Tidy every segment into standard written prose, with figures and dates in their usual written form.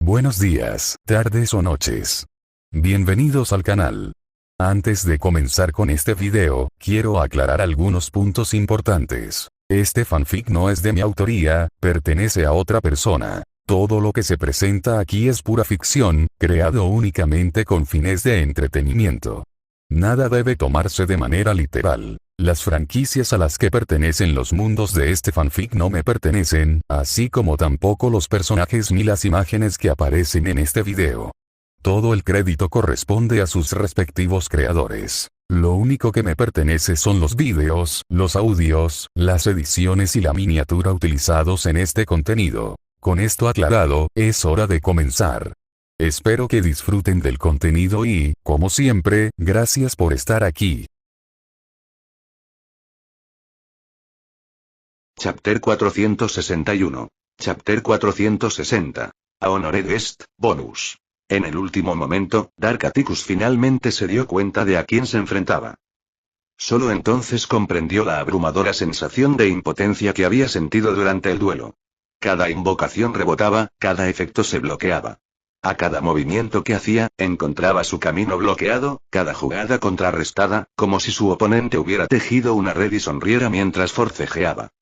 Buenos días, tardes o noches. Bienvenidos al canal. Antes de comenzar con este video, quiero aclarar algunos puntos importantes. Este fanfic no es de mi autoría, pertenece a otra persona. Todo lo que se presenta aquí es pura ficción, creado únicamente con fines de entretenimiento. Nada debe tomarse de manera literal. Las franquicias a las que pertenecen los mundos de este fanfic no me pertenecen, así como tampoco los personajes ni las imágenes que aparecen en este video. Todo el crédito corresponde a sus respectivos creadores. Lo único que me pertenece son los vídeos, los audios, las ediciones y la miniatura utilizados en este contenido. Con esto aclarado, es hora de comenzar. Espero que disfruten del contenido y, como siempre, gracias por estar aquí. Chapter 461. Chapter 460. A Honored Guest, bonus. En el último momento, Dark Atticus finalmente se dio cuenta de a quién se enfrentaba. Solo entonces comprendió la abrumadora sensación de impotencia que había sentido durante el duelo. Cada invocación rebotaba, cada efecto se bloqueaba. A cada movimiento que hacía, encontraba su camino bloqueado, cada jugada contrarrestada, como si su oponente hubiera tejido una red y sonriera mientras forcejeaba.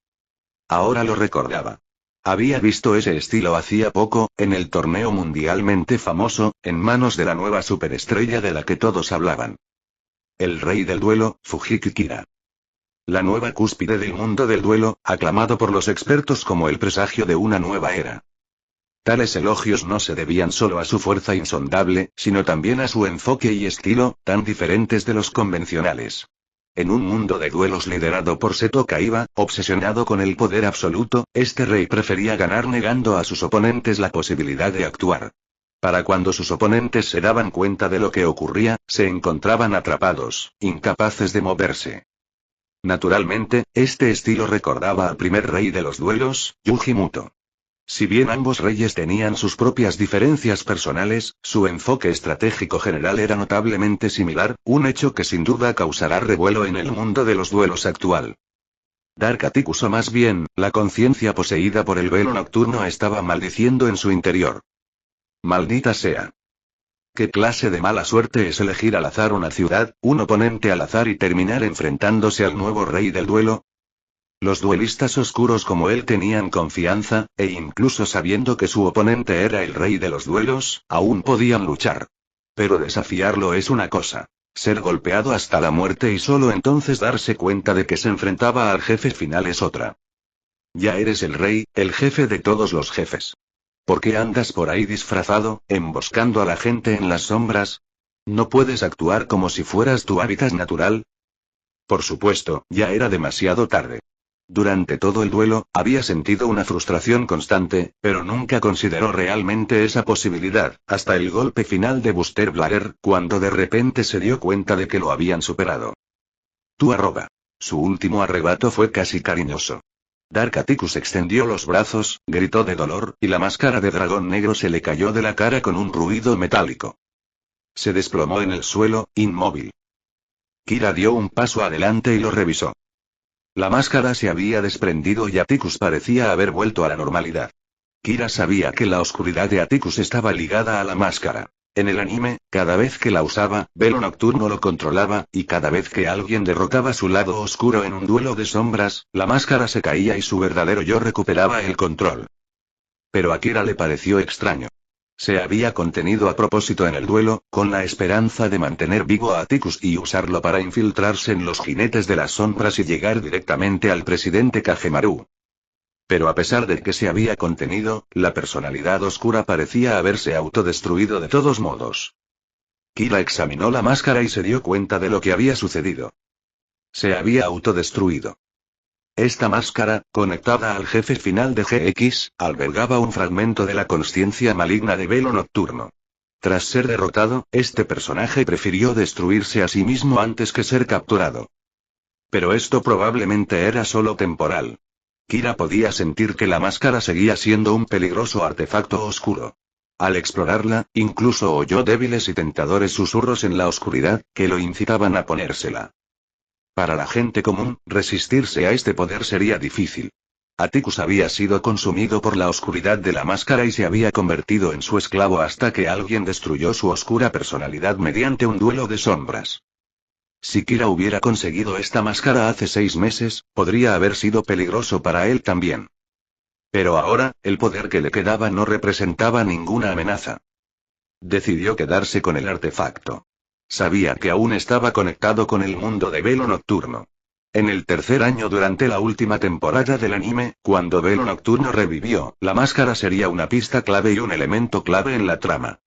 Ahora lo recordaba. Había visto ese estilo hacía poco, en el torneo mundialmente famoso, en manos de la nueva superestrella de la que todos hablaban. El rey del duelo, Fujiki Kira. La nueva cúspide del mundo del duelo, aclamado por los expertos como el presagio de una nueva era. Tales elogios no se debían solo a su fuerza insondable, sino también a su enfoque y estilo, tan diferentes de los convencionales. En un mundo de duelos liderado por Seto Kaiba, obsesionado con el poder absoluto, este rey prefería ganar negando a sus oponentes la posibilidad de actuar. Para cuando sus oponentes se daban cuenta de lo que ocurría, se encontraban atrapados, incapaces de moverse. Naturalmente, este estilo recordaba al primer rey de los duelos, Yuji Muto. Si bien ambos reyes tenían sus propias diferencias personales, su enfoque estratégico general era notablemente similar, un hecho que sin duda causará revuelo en el mundo de los duelos actual. Dark Atticus, o más bien, la conciencia poseída por el velo nocturno, estaba maldiciendo en su interior. Maldita sea. ¿Qué clase de mala suerte es elegir al azar una ciudad, un oponente al azar y terminar enfrentándose al nuevo rey del duelo? Los duelistas oscuros como él tenían confianza, e incluso sabiendo que su oponente era el rey de los duelos, aún podían luchar. Pero desafiarlo es una cosa. Ser golpeado hasta la muerte y solo entonces darse cuenta de que se enfrentaba al jefe final es otra. Ya eres el rey, el jefe de todos los jefes. ¿Por qué andas por ahí disfrazado, emboscando a la gente en las sombras? ¿No puedes actuar como si fueras tu hábitat natural? Por supuesto, ya era demasiado tarde. Durante todo el duelo, había sentido una frustración constante, pero nunca consideró realmente esa posibilidad, hasta el golpe final de Buster Blair, cuando de repente se dio cuenta de que lo habían superado. Tú arroba. Su último arrebato fue casi cariñoso. Dark Atticus extendió los brazos, gritó de dolor, y la máscara de dragón negro se le cayó de la cara con un ruido metálico. Se desplomó en el suelo, inmóvil. Kira dio un paso adelante y lo revisó. La máscara se había desprendido y Atticus parecía haber vuelto a la normalidad. Kira sabía que la oscuridad de Atticus estaba ligada a la máscara. En el anime, cada vez que la usaba, Velo Nocturno lo controlaba, y cada vez que alguien derrotaba su lado oscuro en un duelo de sombras, la máscara se caía y su verdadero yo recuperaba el control. Pero a Kira le pareció extraño. Se había contenido a propósito en el duelo, con la esperanza de mantener vivo a Atticus y usarlo para infiltrarse en los jinetes de las sombras y llegar directamente al presidente Kagemaru. Pero a pesar de que se había contenido, la personalidad oscura parecía haberse autodestruido de todos modos. Kira examinó la máscara y se dio cuenta de lo que había sucedido. Se había autodestruido. Esta máscara, conectada al jefe final de GX, albergaba un fragmento de la consciencia maligna de Velo Nocturno. Tras ser derrotado, este personaje prefirió destruirse a sí mismo antes que ser capturado. Pero esto probablemente era solo temporal. Kira podía sentir que la máscara seguía siendo un peligroso artefacto oscuro. Al explorarla, incluso oyó débiles y tentadores susurros en la oscuridad, que lo incitaban a ponérsela. Para la gente común, resistirse a este poder sería difícil. Atticus había sido consumido por la oscuridad de la máscara y se había convertido en su esclavo hasta que alguien destruyó su oscura personalidad mediante un duelo de sombras. Si Kira hubiera conseguido esta máscara hace 6 meses, podría haber sido peligroso para él también. Pero ahora, el poder que le quedaba no representaba ninguna amenaza. Decidió quedarse con el artefacto. Sabía que aún estaba conectado con el mundo de Velo Nocturno. En el tercer año durante la última temporada del anime, cuando Velo Nocturno revivió, la máscara sería una pista clave y un elemento clave en la trama.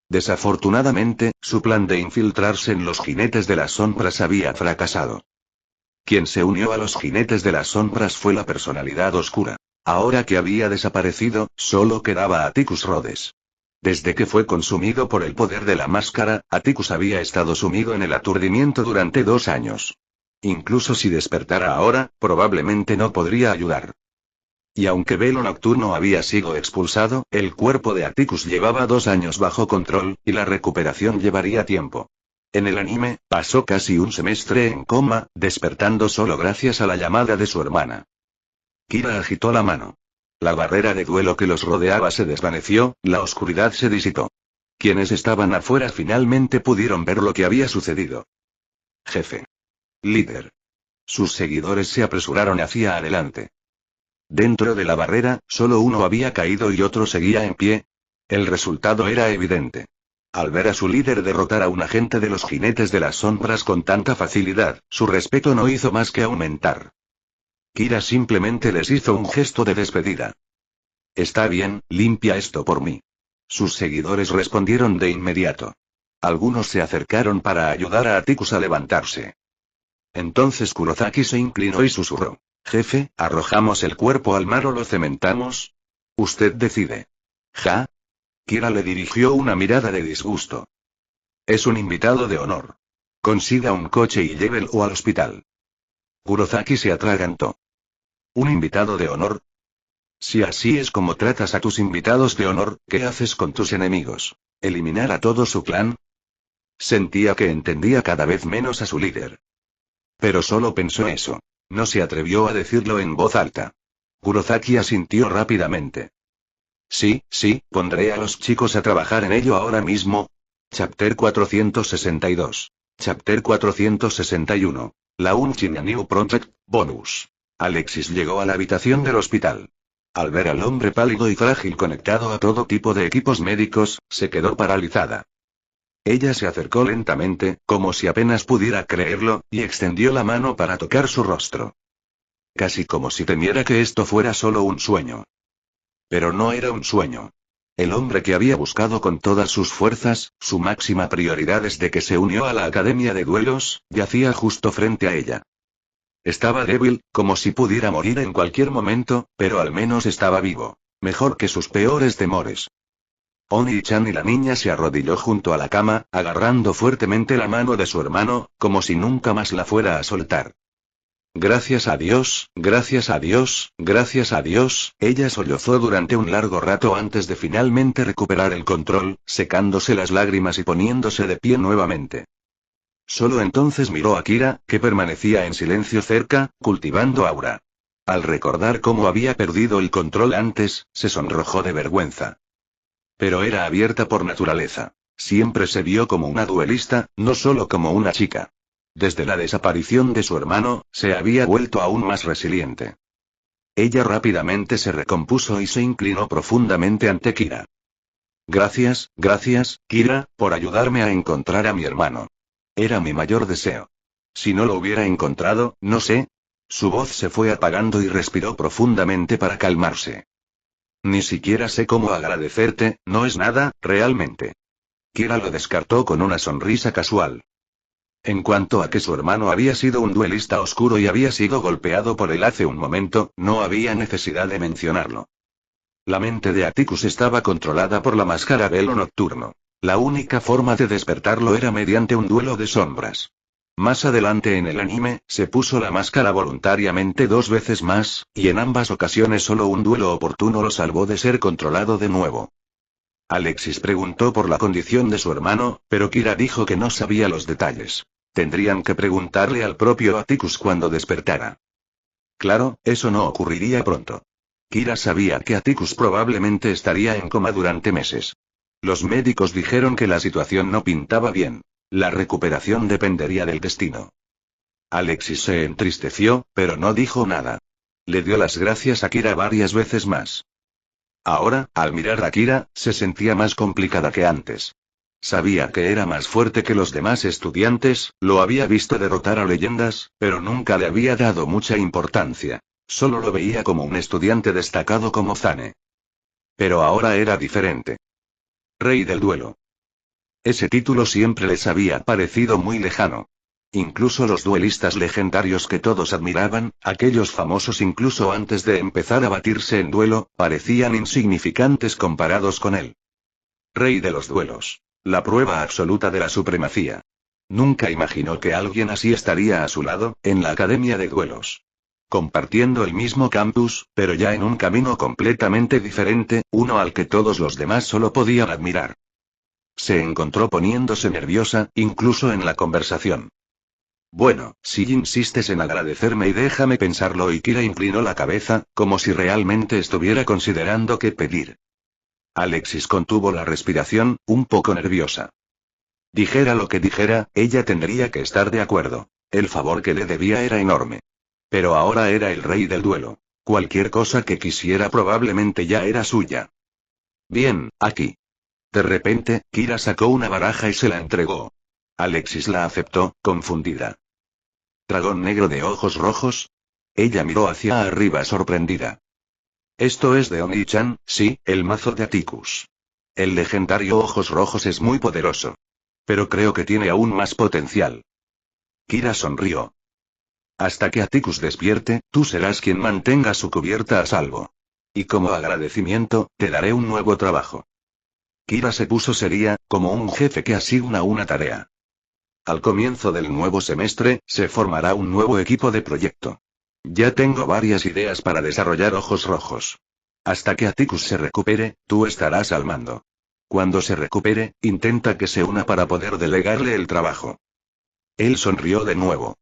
Desafortunadamente, su plan de infiltrarse en los Jinetes de las Sombras había fracasado. Quien se unió a los Jinetes de las Sombras fue la personalidad oscura. Ahora que había desaparecido, solo quedaba Atticus Rhodes. Desde que fue consumido por el poder de la máscara, Atticus había estado sumido en el aturdimiento durante 2 años. Incluso si despertara ahora, probablemente no podría ayudar. Y aunque Velo Nocturno había sido expulsado, el cuerpo de Atticus llevaba 2 años bajo control, y la recuperación llevaría tiempo. En el anime, pasó casi un semestre en coma, despertando solo gracias a la llamada de su hermana. Kira agitó la mano. La barrera de duelo que los rodeaba se desvaneció, la oscuridad se disipó. Quienes estaban afuera finalmente pudieron ver lo que había sucedido. Jefe. Líder. Sus seguidores se apresuraron hacia adelante. Dentro de la barrera, solo uno había caído y otro seguía en pie. El resultado era evidente. Al ver a su líder derrotar a un agente de los Jinetes de las Sombras con tanta facilidad, su respeto no hizo más que aumentar. Kira simplemente les hizo un gesto de despedida. Está bien, limpia esto por mí. Sus seguidores respondieron de inmediato. Algunos se acercaron para ayudar a Atticus a levantarse. Entonces Kurosaki se inclinó y susurró. Jefe, ¿arrojamos el cuerpo al mar o lo cementamos? Usted decide. ¿Ja? Kira le dirigió una mirada de disgusto. Es un invitado de honor. Consiga un coche y llévelo al hospital. Kurosaki se atragantó. ¿Un invitado de honor? Si así es como tratas a tus invitados de honor, ¿qué haces con tus enemigos? ¿Eliminar a todo su clan? Sentía que entendía cada vez menos a su líder. Pero solo pensó eso. No se atrevió a decirlo en voz alta. Kurosaki asintió rápidamente. Sí, pondré a los chicos a trabajar en ello ahora mismo. Chapter 462. Chapter 461. La Unchin New Project, bonus. Alexis llegó a la habitación del hospital. Al ver al hombre pálido y frágil conectado a todo tipo de equipos médicos, se quedó paralizada. Ella se acercó lentamente, como si apenas pudiera creerlo, y extendió la mano para tocar su rostro. Casi como si temiera que esto fuera solo un sueño. Pero no era un sueño. El hombre que había buscado con todas sus fuerzas, su máxima prioridad desde que se unió a la Academia de Duelos, yacía justo frente a ella. Estaba débil, como si pudiera morir en cualquier momento, pero al menos estaba vivo. Mejor que sus peores temores. Oni-chan y la niña se arrodilló junto a la cama, agarrando fuertemente la mano de su hermano, como si nunca más la fuera a soltar. Gracias a Dios, gracias a Dios, gracias a Dios, ella sollozó durante un largo rato antes de finalmente recuperar el control, secándose las lágrimas y poniéndose de pie nuevamente. Solo entonces miró a Kira, que permanecía en silencio cerca, cultivando aura. Al recordar cómo había perdido el control antes, se sonrojó de vergüenza. Pero era abierta por naturaleza. Siempre se vio como una duelista, no solo como una chica. Desde la desaparición de su hermano, se había vuelto aún más resiliente. Ella rápidamente se recompuso y se inclinó profundamente ante Kira. Gracias, Kira, por ayudarme a encontrar a mi hermano. Era mi mayor deseo. Si no lo hubiera encontrado, no sé. Su voz se fue apagando y respiró profundamente para calmarse. Ni siquiera sé cómo agradecerte, no es nada, realmente. Kira lo descartó con una sonrisa casual. En cuanto a que su hermano había sido un duelista oscuro y había sido golpeado por él hace un momento, no había necesidad de mencionarlo. La mente de Atticus estaba controlada por la máscara Velo Nocturno. La única forma de despertarlo era mediante un duelo de sombras. Más adelante en el anime, se puso la máscara voluntariamente 2 veces más, y en ambas ocasiones solo un duelo oportuno lo salvó de ser controlado de nuevo. Alexis preguntó por la condición de su hermano, pero Kira dijo que no sabía los detalles. Tendrían que preguntarle al propio Atticus cuando despertara. Claro, eso no ocurriría pronto. Kira sabía que Atticus probablemente estaría en coma durante meses. Los médicos dijeron que la situación no pintaba bien. La recuperación dependería del destino. Alexis se entristeció, pero no dijo nada. Le dio las gracias a Kira varias veces más. Ahora, al mirar a Kira, se sentía más complicada que antes. Sabía que era más fuerte que los demás estudiantes, lo había visto derrotar a leyendas, pero nunca le había dado mucha importancia. Solo lo veía como un estudiante destacado como Zane. Pero ahora era diferente. Rey del duelo. Ese título siempre les había parecido muy lejano. Incluso los duelistas legendarios que todos admiraban, aquellos famosos incluso antes de empezar a batirse en duelo, parecían insignificantes comparados con él. Rey de los duelos. La prueba absoluta de la supremacía. Nunca imaginó que alguien así estaría a su lado, en la academia de duelos. Compartiendo el mismo campus, pero ya en un camino completamente diferente, uno al que todos los demás solo podían admirar. Se encontró poniéndose nerviosa, incluso en la conversación. Bueno, si insistes en agradecerme y déjame pensarlo, y Kira inclinó la cabeza, como si realmente estuviera considerando qué pedir. Alexis contuvo la respiración, un poco nerviosa. Dijera lo que dijera, ella tendría que estar de acuerdo. El favor que le debía era enorme. Pero ahora era el rey del duelo. Cualquier cosa que quisiera probablemente ya era suya. Bien, aquí. De repente, Kira sacó una baraja y se la entregó. Alexis la aceptó, confundida. ¿Dragón negro de ojos rojos? Ella miró hacia arriba sorprendida. Esto es de Oni-chan, sí, el mazo de Atticus. El legendario ojos rojos es muy poderoso. Pero creo que tiene aún más potencial. Kira sonrió. Hasta que Atticus despierte, tú serás quien mantenga su cubierta a salvo. Y como agradecimiento, te daré un nuevo trabajo. Kira se puso seria, como un jefe que asigna una tarea. Al comienzo del nuevo semestre, se formará un nuevo equipo de proyecto. Ya tengo varias ideas para desarrollar ojos rojos. Hasta que Atticus se recupere, tú estarás al mando. Cuando se recupere, intenta que se una para poder delegarle el trabajo. Él sonrió de nuevo.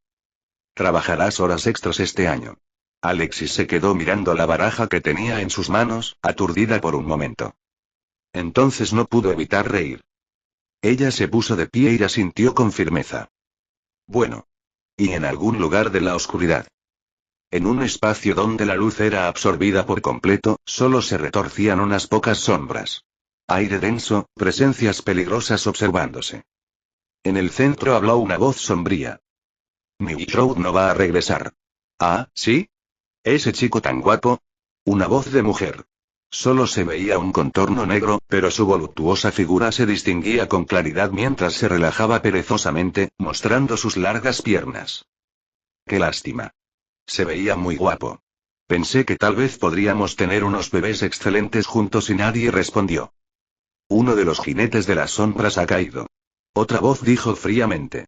Trabajarás horas extras este año. Alexis se quedó mirando la baraja que tenía en sus manos, aturdida por un momento. Entonces no pudo evitar reír. Ella se puso de pie y asintió con firmeza. Bueno. Y en algún lugar de la oscuridad. En un espacio donde la luz era absorbida por completo, solo se retorcían unas pocas sombras. Aire denso, presencias peligrosas observándose. En el centro habló una voz sombría. Miu no va a regresar. Ah, ¿sí? Ese chico tan guapo. Una voz de mujer. Solo se veía un contorno negro, pero su voluptuosa figura se distinguía con claridad mientras se relajaba perezosamente, mostrando sus largas piernas. Qué lástima. Se veía muy guapo. Pensé que tal vez podríamos tener unos bebés excelentes juntos y nadie respondió. Uno de los jinetes de las sombras ha caído. Otra voz dijo fríamente.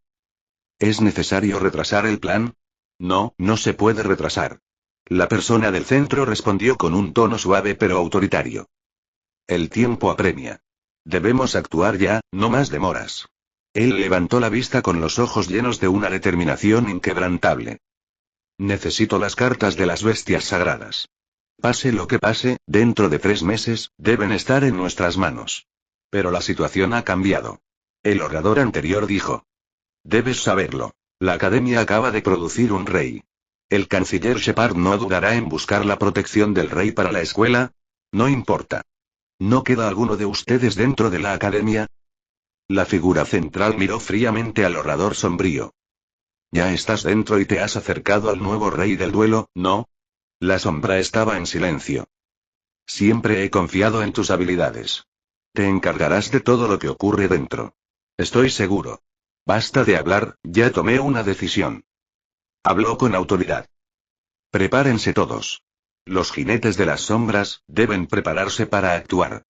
¿Es necesario retrasar el plan? No, no se puede retrasar. La persona del centro respondió con un tono suave pero autoritario. El tiempo apremia. Debemos actuar ya, no más demoras. Él levantó la vista con los ojos llenos de una determinación inquebrantable. Necesito las cartas de las bestias sagradas. Pase lo que pase, dentro de 3 meses, deben estar en nuestras manos. Pero la situación ha cambiado. El orador anterior dijo. Debes saberlo. La academia acaba de producir un rey. El canciller Shepard no dudará en buscar la protección del rey para la escuela. No importa. ¿No queda alguno de ustedes dentro de la academia? La figura central miró fríamente al orador sombrío. Ya estás dentro y te has acercado al nuevo rey del duelo, ¿no? La sombra estaba en silencio. Siempre he confiado en tus habilidades. Te encargarás de todo lo que ocurre dentro. Estoy seguro. Basta de hablar, ya tomé una decisión. Habló con autoridad. Prepárense todos. Los jinetes de las sombras, deben prepararse para actuar.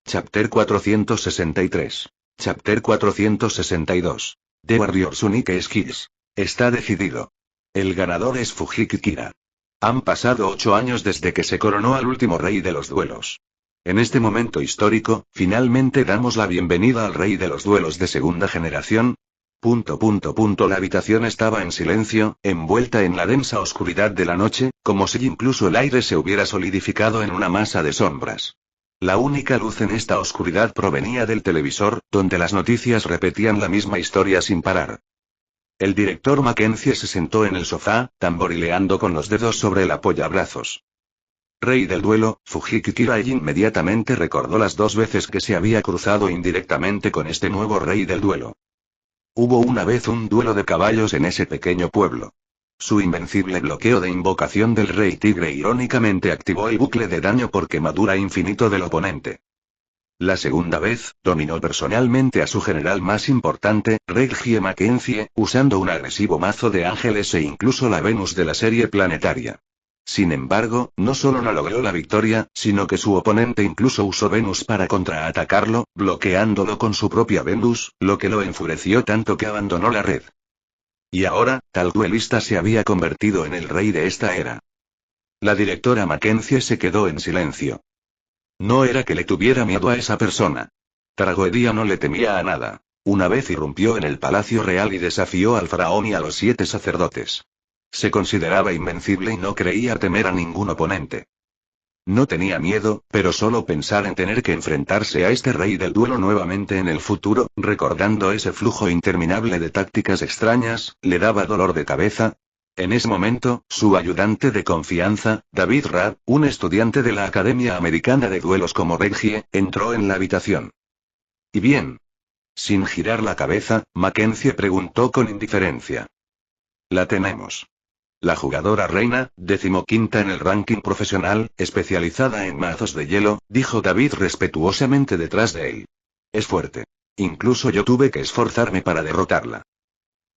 Chapter 463. Chapter 462. The Warriors Unique Skills. Está decidido. El ganador es Fujiki Kira. Han pasado 8 años desde que se coronó al último rey de los duelos. En este momento histórico, finalmente damos la bienvenida al rey de los duelos de segunda generación. La habitación estaba en silencio, envuelta en la densa oscuridad de la noche, como si incluso el aire se hubiera solidificado en una masa de sombras. La única luz en esta oscuridad provenía del televisor, donde las noticias repetían la misma historia sin parar. El director Mackenzie se sentó en el sofá, tamborileando con los dedos sobre el apoyabrazos. Rey del duelo, Fujiki Kira inmediatamente recordó las 2 veces que se había cruzado indirectamente con este nuevo rey del duelo. Hubo una vez un duelo de caballos en ese pequeño pueblo. Su invencible bloqueo de invocación del rey tigre irónicamente activó el bucle de daño por quemadura infinito del oponente. La segunda vez, dominó personalmente a su general más importante, Reggie Mackenzie, usando un agresivo mazo de ángeles e incluso la Venus de la serie planetaria. Sin embargo, no solo no logró la victoria, sino que su oponente incluso usó Venus para contraatacarlo, bloqueándolo con su propia Venus, lo que lo enfureció tanto que abandonó la red. Y ahora, tal duelista se había convertido en el rey de esta era. La directora Mackenzie se quedó en silencio. No era que le tuviera miedo a esa persona. Tragoedia no le temía a nada. Una vez irrumpió en el palacio real y desafió al faraón y a los 7 sacerdotes. Se consideraba invencible y no creía temer a ningún oponente. No tenía miedo, pero solo pensar en tener que enfrentarse a este rey del duelo nuevamente en el futuro, recordando ese flujo interminable de tácticas extrañas, le daba dolor de cabeza. En ese momento, su ayudante de confianza, David Raab, un estudiante de la Academia Americana de Duelos como Reggie, entró en la habitación. ¿Y bien? Sin girar la cabeza, Mackenzie preguntó con indiferencia. La tenemos. La jugadora reina, 15ª en el ranking profesional, especializada en mazos de hielo, dijo David respetuosamente detrás de él. Es fuerte. Incluso yo tuve que esforzarme para derrotarla.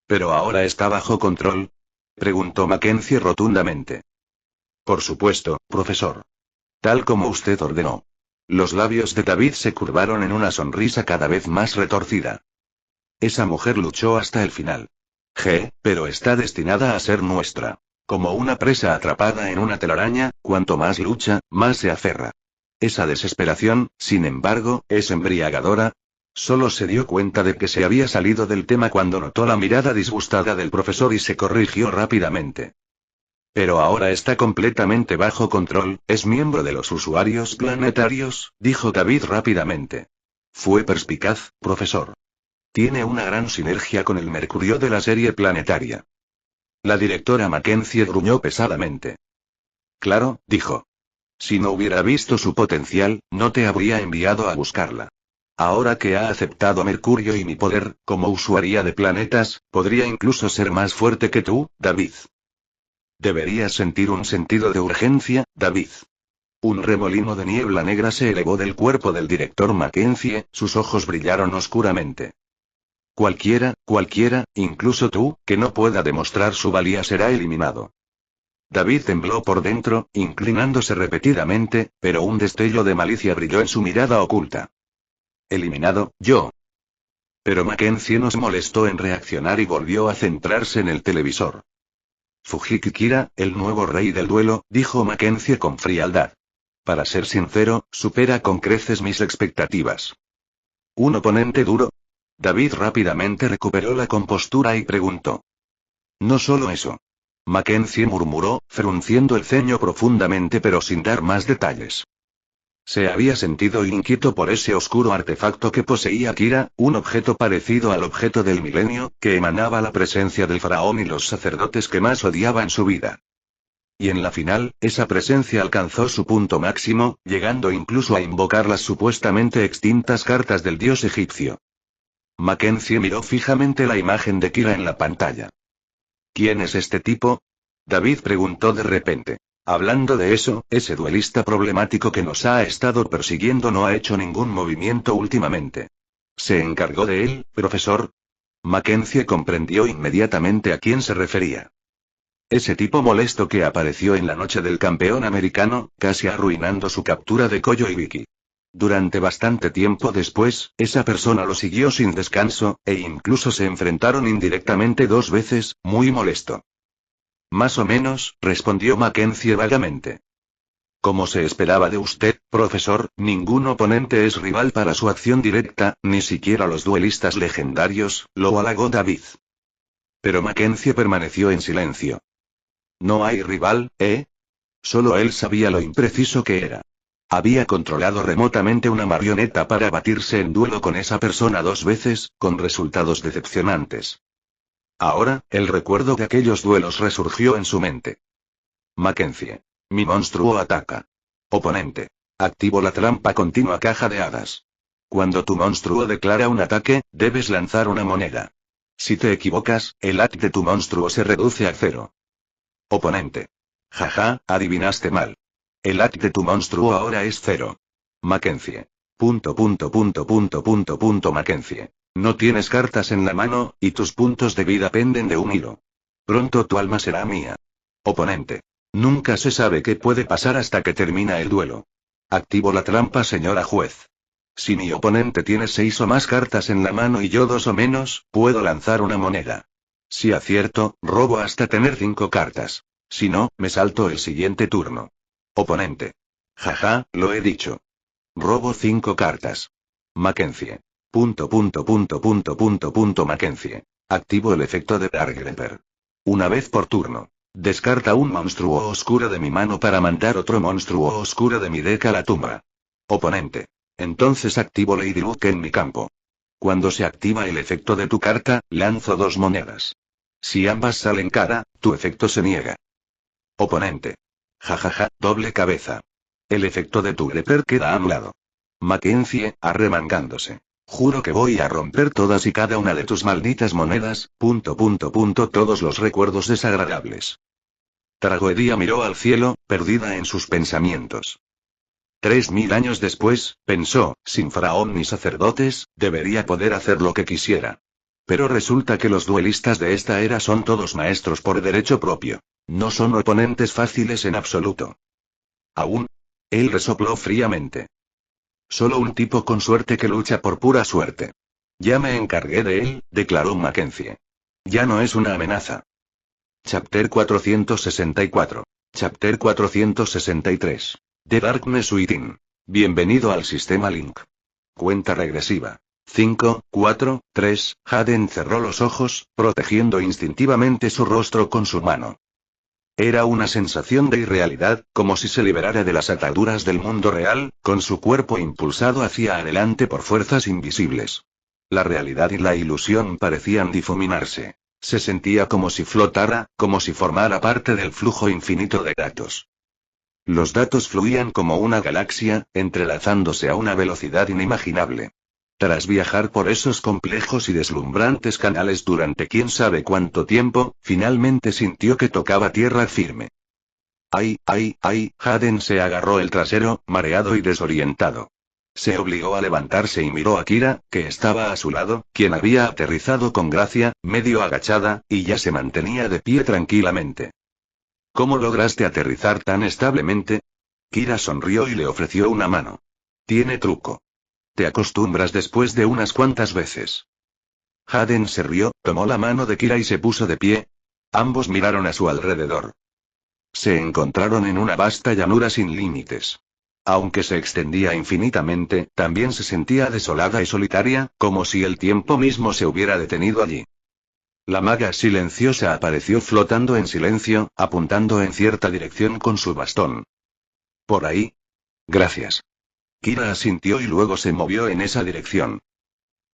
¿Pero ahora está bajo control? Preguntó Mackenzie rotundamente. Por supuesto, profesor. Tal como usted ordenó. Los labios de David se curvaron en una sonrisa cada vez más retorcida. Esa mujer luchó hasta el final. Pero está destinada a ser nuestra. Como una presa atrapada en una telaraña, cuanto más lucha, más se aferra. Esa desesperación, sin embargo, es embriagadora. Solo se dio cuenta de que se había salido del tema cuando notó la mirada disgustada del profesor y se corrigió rápidamente. Pero ahora está completamente bajo control, es miembro de los usuarios planetarios, dijo David rápidamente. Fue perspicaz, profesor. Tiene una gran sinergia con el Mercurio de la serie planetaria. La directora Mackenzie gruñó pesadamente. Claro, dijo. Si no hubiera visto su potencial, no te habría enviado a buscarla. Ahora que ha aceptado Mercurio y mi poder, como usuaria de planetas, podría incluso ser más fuerte que tú, David. Deberías sentir un sentido de urgencia, David. Un remolino de niebla negra se elevó del cuerpo del director Mackenzie, sus ojos brillaron oscuramente. Cualquiera, incluso tú, que no pueda demostrar su valía será eliminado. David tembló por dentro, inclinándose repetidamente, pero un destello de malicia brilló en su mirada oculta. ¿Eliminado, yo? Pero Mackenzie no se molestó en reaccionar y volvió a centrarse en el televisor. Fujiki Kira, el nuevo rey del duelo, dijo Mackenzie con frialdad. Para ser sincero, supera con creces mis expectativas. ¿Un oponente duro? David rápidamente recuperó la compostura y preguntó. No solo eso. Mackenzie murmuró, frunciendo el ceño profundamente pero sin dar más detalles. Se había sentido inquieto por ese oscuro artefacto que poseía Kira, un objeto parecido al objeto del milenio, que emanaba la presencia del faraón y los sacerdotes que más odiaba en su vida. Y en la final, esa presencia alcanzó su punto máximo, llegando incluso a invocar las supuestamente extintas cartas del dios egipcio. Mackenzie miró fijamente la imagen de Kira en la pantalla. ¿Quién es este tipo? David preguntó de repente. Hablando de eso, ese duelista problemático que nos ha estado persiguiendo no ha hecho ningún movimiento últimamente. ¿Se encargó de él, profesor? Mackenzie comprendió inmediatamente a quién se refería. Ese tipo molesto que apareció en la noche del campeón americano, casi arruinando su captura de Koyo y Vicky. Durante bastante tiempo después, esa persona lo siguió sin descanso, e incluso se enfrentaron indirectamente 2 veces, muy molesto. Más o menos, respondió Mackenzie vagamente. Como se esperaba de usted, profesor, ningún oponente es rival para su acción directa, ni siquiera los duelistas legendarios, lo halagó David. Pero Mackenzie permaneció en silencio. No hay rival, ¿eh? Solo él sabía lo impreciso que era. Había controlado remotamente una marioneta para batirse en duelo con esa persona 2 veces, con resultados decepcionantes. Ahora, el recuerdo de aquellos duelos resurgió en su mente. Mackenzie. Mi monstruo ataca. Oponente. Activo la trampa continua caja de hadas. Cuando tu monstruo declara un ataque, debes lanzar una moneda. Si te equivocas, el AT de tu monstruo se reduce a 0. Oponente. Jaja, adivinaste mal. El AT de tu monstruo ahora es 0. Mackenzie. Mackenzie. No tienes cartas en la mano, y tus puntos de vida penden de un hilo. Pronto tu alma será mía. Oponente. Nunca se sabe qué puede pasar hasta que termina el duelo. Activo la trampa, señora juez. Si mi oponente tiene 6 o más cartas en la mano y yo 2 o menos, puedo lanzar una moneda. Si acierto, robo hasta tener 5 cartas. Si no, me salto el siguiente turno. Oponente. Jaja, lo he dicho. Robo 5 cartas. Mackenzie. Mackenzie. Activo el efecto de Dark Grepper. Una vez por turno. Descarta un monstruo oscuro de mi mano para mandar otro monstruo oscuro de mi deck a la tumba. Oponente. Entonces activo Lady Luck en mi campo. Cuando se activa el efecto de tu carta, lanzo 2 monedas. Si ambas salen cara, tu efecto se niega. Oponente. Jajaja, doble cabeza. El efecto de tu grepper queda anulado. Mackenzie, arremangándose. Juro que voy a romper todas y cada una de tus malditas monedas, todos los recuerdos desagradables. Tragoedia miró al cielo, perdida en sus pensamientos. 3000 años después, pensó, sin faraón ni sacerdotes, debería poder hacer lo que quisiera. Pero resulta que los duelistas de esta era son todos maestros por derecho propio. No son oponentes fáciles en absoluto. Aún. Él resopló fríamente. Solo un tipo con suerte que lucha por pura suerte. Ya me encargué de él, declaró Mackenzie. Ya no es una amenaza. Chapter 464. Chapter 463. The Darkness Within. Bienvenido al sistema Link. Cuenta regresiva. 5, 4, 3. Haden cerró los ojos, protegiendo instintivamente su rostro con su mano. Era una sensación de irrealidad, como si se liberara de las ataduras del mundo real, con su cuerpo impulsado hacia adelante por fuerzas invisibles. La realidad y la ilusión parecían difuminarse. Se sentía como si flotara, como si formara parte del flujo infinito de datos. Los datos fluían como una galaxia, entrelazándose a una velocidad inimaginable. Tras viajar por esos complejos y deslumbrantes canales durante quién sabe cuánto tiempo, finalmente sintió que tocaba tierra firme. ¡Ay! Haden se agarró el trasero, mareado y desorientado. Se obligó a levantarse y miró a Kira, que estaba a su lado, quien había aterrizado con gracia, medio agachada, y ya se mantenía de pie tranquilamente. ¿Cómo lograste aterrizar tan establemente? Kira sonrió y le ofreció una mano. Tiene truco. Te acostumbras después de unas cuantas veces. Haden se rió, tomó la mano de Kira y se puso de pie. Ambos miraron a su alrededor. Se encontraron en una vasta llanura sin límites. Aunque se extendía infinitamente, también se sentía desolada y solitaria, como si el tiempo mismo se hubiera detenido allí. La maga silenciosa apareció flotando en silencio, apuntando en cierta dirección con su bastón. ¿Por ahí? Gracias. Kira asintió y luego se movió en esa dirección.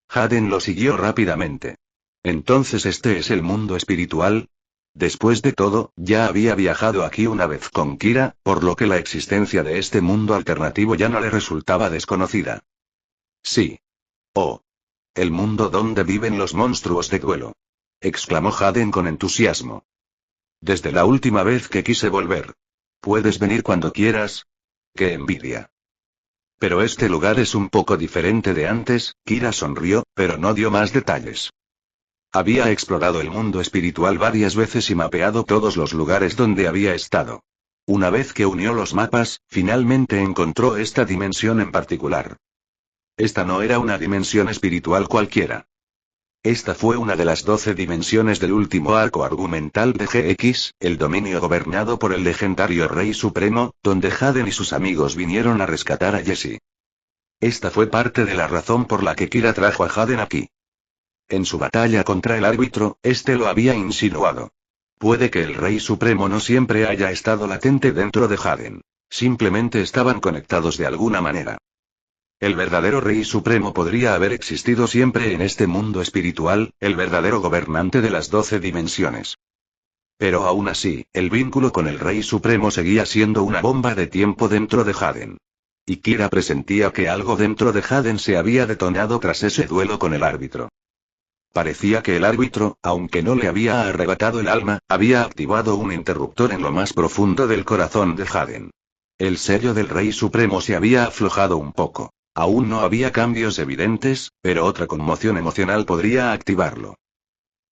Haden lo siguió rápidamente. ¿Entonces este es el mundo espiritual? Después de todo, ya había viajado aquí una vez con Kira, por lo que la existencia de este mundo alternativo ya no le resultaba desconocida. Sí. Oh. El mundo donde viven los monstruos de duelo. Exclamó Haden con entusiasmo. Desde la última vez que quise volver. ¿Puedes venir cuando quieras? ¡Qué envidia! Pero este lugar es un poco diferente de antes, Kira sonrió, pero no dio más detalles. Había explorado el mundo espiritual varias veces y mapeado todos los lugares donde había estado. Una vez que unió los mapas, finalmente encontró esta dimensión en particular. Esta no era una dimensión espiritual cualquiera. Esta fue una de las 12 dimensiones del último arco argumental de GX, el dominio gobernado por el legendario Rey Supremo, donde Jaden y sus amigos vinieron a rescatar a Jessie. Esta fue parte de la razón por la que Kira trajo a Jaden aquí. En su batalla contra el árbitro, este lo había insinuado. Puede que el Rey Supremo no siempre haya estado latente dentro de Jaden. Simplemente estaban conectados de alguna manera. El verdadero Rey Supremo podría haber existido siempre en este mundo espiritual, el verdadero gobernante de las 12 dimensiones. Pero aún así, el vínculo con el Rey Supremo seguía siendo una bomba de tiempo dentro de Jaden. Y Kira presentía que algo dentro de Jaden se había detonado tras ese duelo con el árbitro. Parecía que el árbitro, aunque no le había arrebatado el alma, había activado un interruptor en lo más profundo del corazón de Jaden. El sello del Rey Supremo se había aflojado un poco. Aún no había cambios evidentes, pero otra conmoción emocional podría activarlo.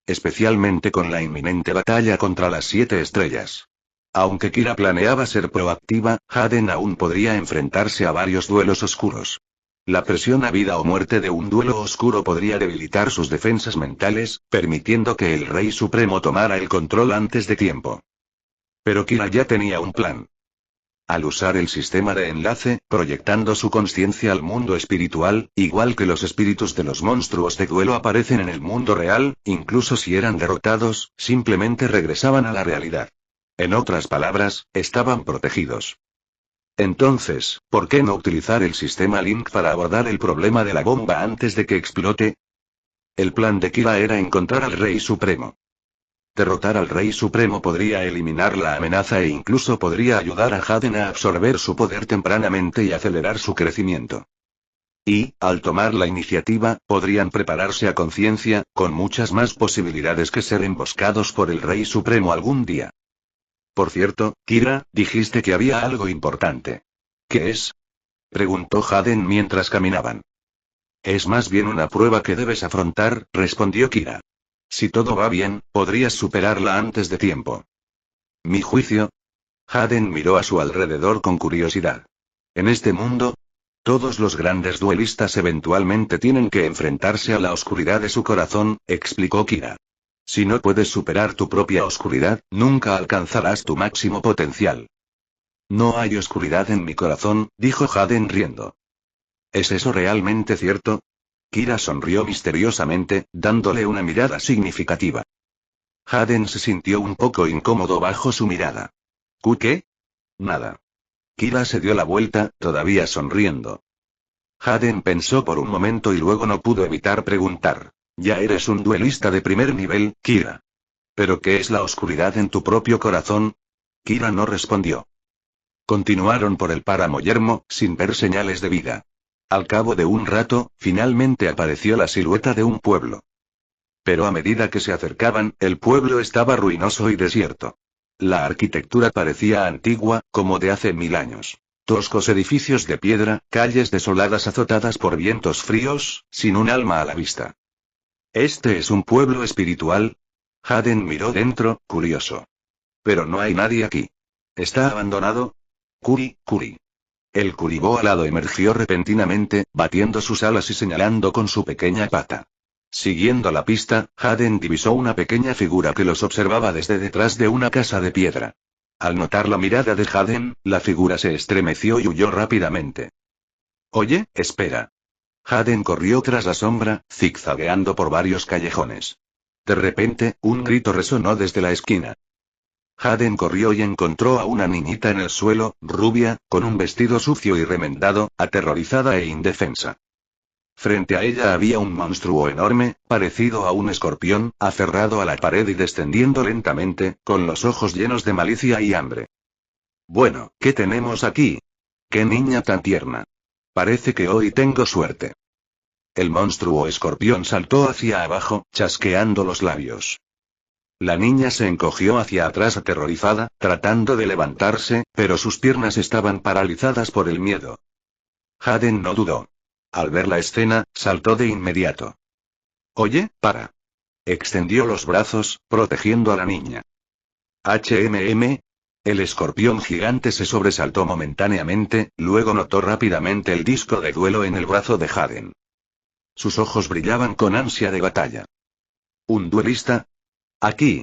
Especialmente con la inminente batalla contra las 7 estrellas. Aunque Kira planeaba ser proactiva, Jaden aún podría enfrentarse a varios duelos oscuros. La presión a vida o muerte de un duelo oscuro podría debilitar sus defensas mentales, permitiendo que el Rey Supremo tomara el control antes de tiempo. Pero Kira ya tenía un plan. Al usar el sistema de enlace, proyectando su conciencia al mundo espiritual, igual que los espíritus de los monstruos de duelo aparecen en el mundo real, incluso si eran derrotados, simplemente regresaban a la realidad. En otras palabras, estaban protegidos. Entonces, ¿por qué no utilizar el sistema Link para abordar el problema de la bomba antes de que explote? El plan de Kira era encontrar al Rey Supremo. Derrotar al Rey Supremo podría eliminar la amenaza e incluso podría ayudar a Jaden a absorber su poder tempranamente y acelerar su crecimiento. Y, al tomar la iniciativa, podrían prepararse a conciencia, con muchas más posibilidades que ser emboscados por el Rey Supremo algún día. Por cierto, Kira, dijiste que había algo importante. ¿Qué es? Preguntó Jaden mientras caminaban. Es más bien una prueba que debes afrontar, respondió Kira. Si todo va bien, podrías superarla antes de tiempo. ¿Mi juicio? Jaden miró a su alrededor con curiosidad. En este mundo, todos los grandes duelistas eventualmente tienen que enfrentarse a la oscuridad de su corazón, explicó Kira. Si no puedes superar tu propia oscuridad, nunca alcanzarás tu máximo potencial. No hay oscuridad en mi corazón, dijo Jaden riendo. ¿Es eso realmente cierto? Kira sonrió misteriosamente, dándole una mirada significativa. Jaden se sintió un poco incómodo bajo su mirada. ¿Qué? Nada. Kira se dio la vuelta, todavía sonriendo. Jaden pensó por un momento y luego no pudo evitar preguntar. Ya eres un duelista de primer nivel, Kira. ¿Pero qué es la oscuridad en tu propio corazón? Kira no respondió. Continuaron por el páramo yermo, sin ver señales de vida. Al cabo de un rato, finalmente apareció la silueta de un pueblo. Pero a medida que se acercaban, el pueblo estaba ruinoso y desierto. La arquitectura parecía antigua, como de hace 1000 años. Toscos edificios de piedra, calles desoladas azotadas por vientos fríos, sin un alma a la vista. ¿Este es un pueblo espiritual? Jaden miró dentro, curioso. Pero no hay nadie aquí. ¿Está abandonado? Kuri. El curibó alado emergió repentinamente, batiendo sus alas y señalando con su pequeña pata. Siguiendo la pista, Jaden divisó una pequeña figura que los observaba desde detrás de una casa de piedra. Al notar la mirada de Jaden, la figura se estremeció y huyó rápidamente. Oye, espera. Jaden corrió tras la sombra, zigzagueando por varios callejones. De repente, un grito resonó desde la esquina. Jaden corrió y encontró a una niñita en el suelo, rubia, con un vestido sucio y remendado, aterrorizada e indefensa. Frente a ella había un monstruo enorme, parecido a un escorpión, aferrado a la pared y descendiendo lentamente, con los ojos llenos de malicia y hambre. Bueno, ¿qué tenemos aquí? ¡Qué niña tan tierna! Parece que hoy tengo suerte. El monstruo escorpión saltó hacia abajo, chasqueando los labios. La niña se encogió hacia atrás aterrorizada, tratando de levantarse, pero sus piernas estaban paralizadas por el miedo. Jaden no dudó. Al ver la escena, saltó de inmediato. Oye, para. Extendió los brazos, protegiendo a la niña. El escorpión gigante se sobresaltó momentáneamente, luego notó rápidamente el disco de duelo en el brazo de Jaden. Sus ojos brillaban con ansia de batalla. ¿Un duelista? Aquí.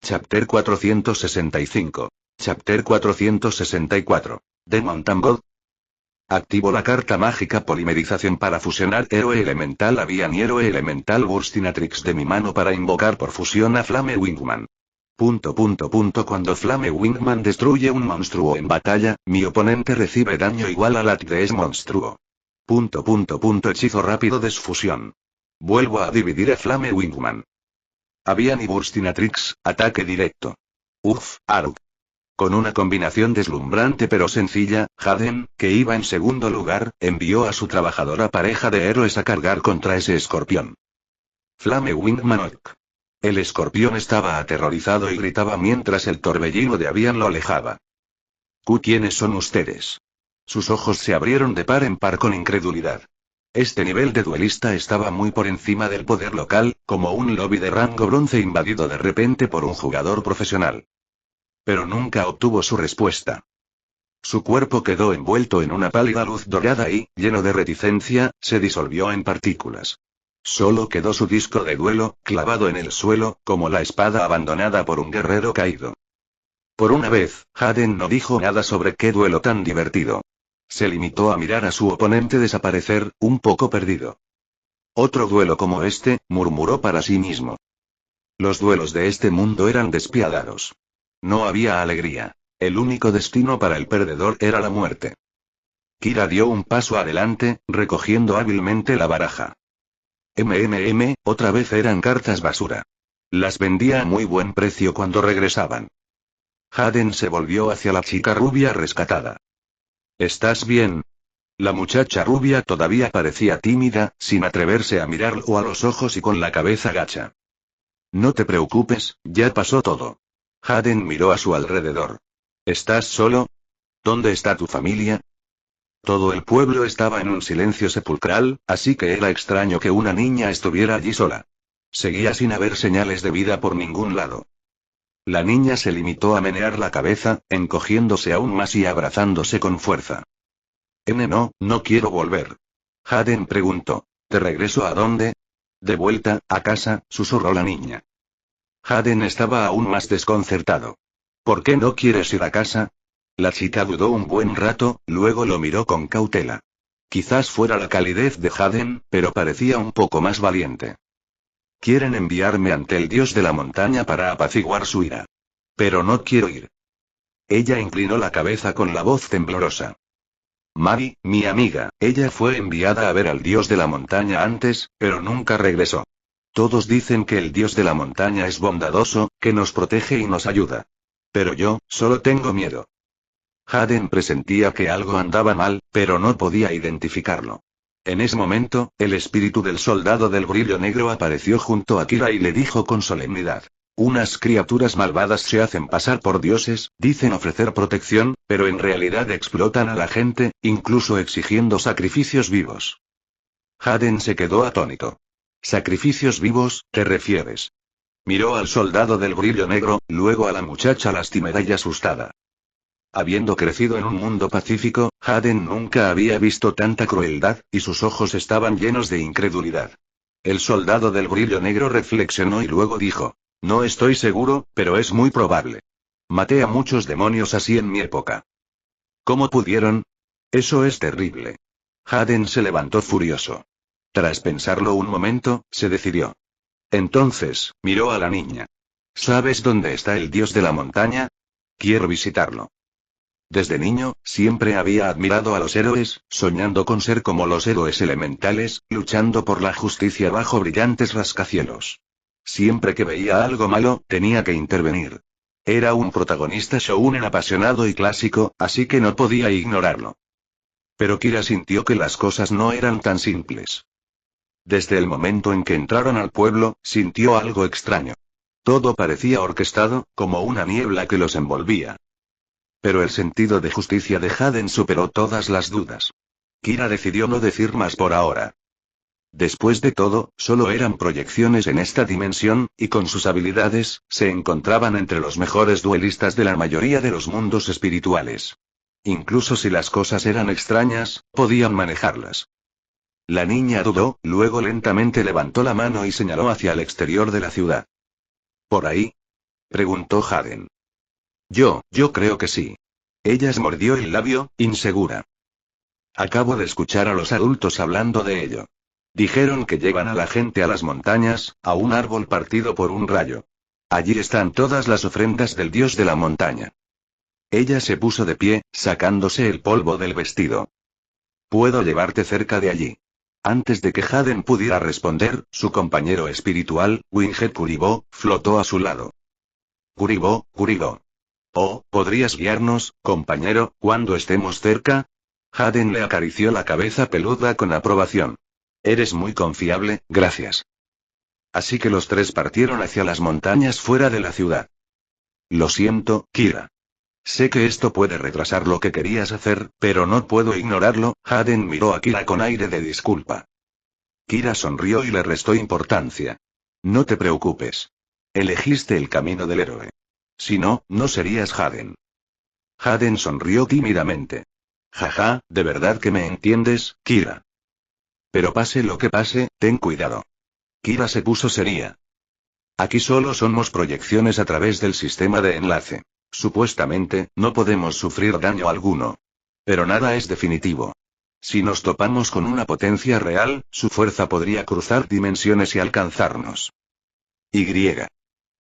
Chapter 465. Chapter 464. Demon Tambod. Activo la carta mágica polimerización para fusionar héroe elemental Avian y héroe elemental Burstinatrix de mi mano para invocar por fusión a Flame Wingman. Cuando Flame Wingman destruye un monstruo en batalla, mi oponente recibe daño igual al AT de ese monstruo. Hechizo rápido desfusión. Vuelvo a dividir a Flame Wingman. Avian y Burstinatrix, ataque directo. Arg. Con una combinación deslumbrante pero sencilla, Haden, que iba en segundo lugar, envió a su trabajadora pareja de héroes a cargar contra ese escorpión. Flame Wingman Orc. El escorpión estaba aterrorizado y gritaba mientras el torbellino de Avian lo alejaba. ¿Quiénes son ustedes? Sus ojos se abrieron de par en par con incredulidad. Este nivel de duelista estaba muy por encima del poder local, como un lobby de rango bronce invadido de repente por un jugador profesional. Pero nunca obtuvo su respuesta. Su cuerpo quedó envuelto en una pálida luz dorada y, lleno de reticencia, se disolvió en partículas. Solo quedó su disco de duelo, clavado en el suelo, como la espada abandonada por un guerrero caído. Por una vez, Haden no dijo nada sobre qué duelo tan divertido. Se limitó a mirar a su oponente desaparecer, un poco perdido. Otro duelo como este, murmuró para sí mismo. Los duelos de este mundo eran despiadados. No había alegría. El único destino para el perdedor era la muerte. Kira dio un paso adelante, recogiendo hábilmente la baraja. Otra vez eran cartas basura. Las vendía a muy buen precio cuando regresaban. Haden se volvió hacia la chica rubia rescatada. ¿Estás bien? La muchacha rubia todavía parecía tímida, sin atreverse a mirarlo a los ojos y con la cabeza gacha. No te preocupes, ya pasó todo. Haden miró a su alrededor. ¿Estás solo? ¿Dónde está tu familia? Todo el pueblo estaba en un silencio sepulcral, así que era extraño que una niña estuviera allí sola. Seguía sin haber señales de vida por ningún lado. La niña se limitó a menear la cabeza, encogiéndose aún más y abrazándose con fuerza. No quiero volver. Haden preguntó. ¿De regreso a dónde? De vuelta, a casa, susurró la niña. Haden estaba aún más desconcertado. ¿Por qué no quieres ir a casa? La chica dudó un buen rato, luego lo miró con cautela. Quizás fuera la calidez de Haden, pero parecía un poco más valiente. Quieren enviarme ante el dios de la montaña para apaciguar su ira. Pero no quiero ir. Ella inclinó la cabeza con la voz temblorosa. Mari, mi amiga, ella fue enviada a ver al dios de la montaña antes, pero nunca regresó. Todos dicen que el dios de la montaña es bondadoso, que nos protege y nos ayuda. Pero yo, solo tengo miedo. Haden presentía que algo andaba mal, pero no podía identificarlo. En ese momento, el espíritu del soldado del brillo negro apareció junto a Kira y le dijo con solemnidad. Unas criaturas malvadas se hacen pasar por dioses, dicen ofrecer protección, pero en realidad explotan a la gente, incluso exigiendo sacrificios vivos. Haden se quedó atónito. ¿Sacrificios vivos, te refieres? Miró al soldado del brillo negro, luego a la muchacha lastimera y asustada. Habiendo crecido en un mundo pacífico, Haden nunca había visto tanta crueldad, y sus ojos estaban llenos de incredulidad. El soldado del brillo negro reflexionó y luego dijo. No estoy seguro, pero es muy probable. Maté a muchos demonios así en mi época. ¿Cómo pudieron? Eso es terrible. Haden se levantó furioso. Tras pensarlo un momento, se decidió. Entonces, miró a la niña. ¿Sabes dónde está el dios de la montaña? Quiero visitarlo. Desde niño, siempre había admirado a los héroes, soñando con ser como los héroes elementales, luchando por la justicia bajo brillantes rascacielos. Siempre que veía algo malo, tenía que intervenir. Era un protagonista shounen apasionado y clásico, así que no podía ignorarlo. Pero Kira sintió que las cosas no eran tan simples. Desde el momento en que entraron al pueblo, sintió algo extraño. Todo parecía orquestado, como una niebla que los envolvía. Pero el sentido de justicia de Haden superó todas las dudas. Kira decidió no decir más por ahora. Después de todo, solo eran proyecciones en esta dimensión, y con sus habilidades, se encontraban entre los mejores duelistas de la mayoría de los mundos espirituales. Incluso si las cosas eran extrañas, podían manejarlas. La niña dudó, luego lentamente levantó la mano y señaló hacia el exterior de la ciudad. ¿Por ahí?, preguntó Haden. Yo creo que sí. Ella se mordió el labio, insegura. Acabo de escuchar a los adultos hablando de ello. Dijeron que llevan a la gente a las montañas, a un árbol partido por un rayo. Allí están todas las ofrendas del dios de la montaña. Ella se puso de pie, sacándose el polvo del vestido. Puedo llevarte cerca de allí. Antes de que Haden pudiera responder, su compañero espiritual, Winged Kuriboh, flotó a su lado. Kuriboh. Oh, ¿podrías guiarnos, compañero, cuando estemos cerca? Haden le acarició la cabeza peluda con aprobación. Eres muy confiable, gracias. Así que los tres partieron hacia las montañas fuera de la ciudad. Lo siento, Kira. Sé que esto puede retrasar lo que querías hacer, pero no puedo ignorarlo. Haden miró a Kira con aire de disculpa. Kira sonrió y le restó importancia. No te preocupes. Elegiste el camino del héroe. Si no, no serías Haden. Haden sonrió tímidamente. Jaja, ¿de verdad que me entiendes, Kira? Pero pase lo que pase, ten cuidado. Kira se puso seria. Aquí solo somos proyecciones a través del sistema de enlace. Supuestamente, no podemos sufrir daño alguno. Pero nada es definitivo. Si nos topamos con una potencia real, su fuerza podría cruzar dimensiones y alcanzarnos.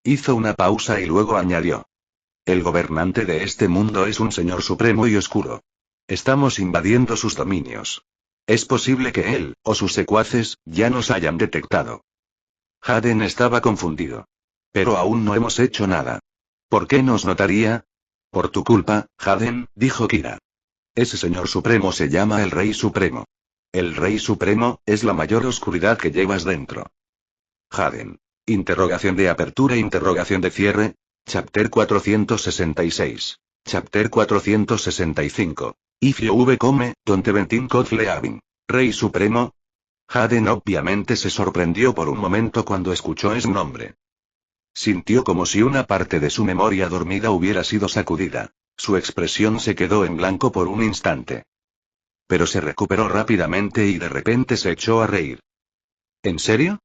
Hizo una pausa y luego añadió. El gobernante de este mundo es un señor supremo y oscuro. Estamos invadiendo sus dominios. Es posible que él, o sus secuaces, ya nos hayan detectado. Haden estaba confundido. Pero aún no hemos hecho nada. ¿Por qué nos notaría? Por tu culpa, Haden, dijo Kira. Ese señor supremo se llama el Rey Supremo. El Rey Supremo, es la mayor oscuridad que llevas dentro. Haden. Interrogación de apertura, interrogación de cierre. Chapter 466. Chapter 465. Ifio V. Come, Tonteventin Kotfleabin. Rey Supremo. Haden obviamente se sorprendió por un momento cuando escuchó ese nombre. Sintió como si una parte de su memoria dormida hubiera sido sacudida. Su expresión se quedó en blanco por un instante. Pero se recuperó rápidamente y de repente se echó a reír. ¿En serio?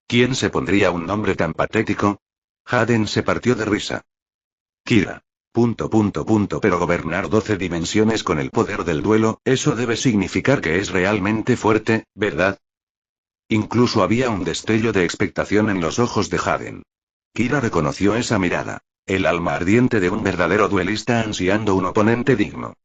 ¿Quién se pondría un nombre tan patético? Haden se partió de risa. Kira. Pero gobernar 12 dimensiones con el poder del duelo, eso debe significar que es realmente fuerte, ¿verdad? Incluso había un destello de expectación en los ojos de Haden. Kira reconoció esa mirada. El alma ardiente de un verdadero duelista ansiando un oponente digno.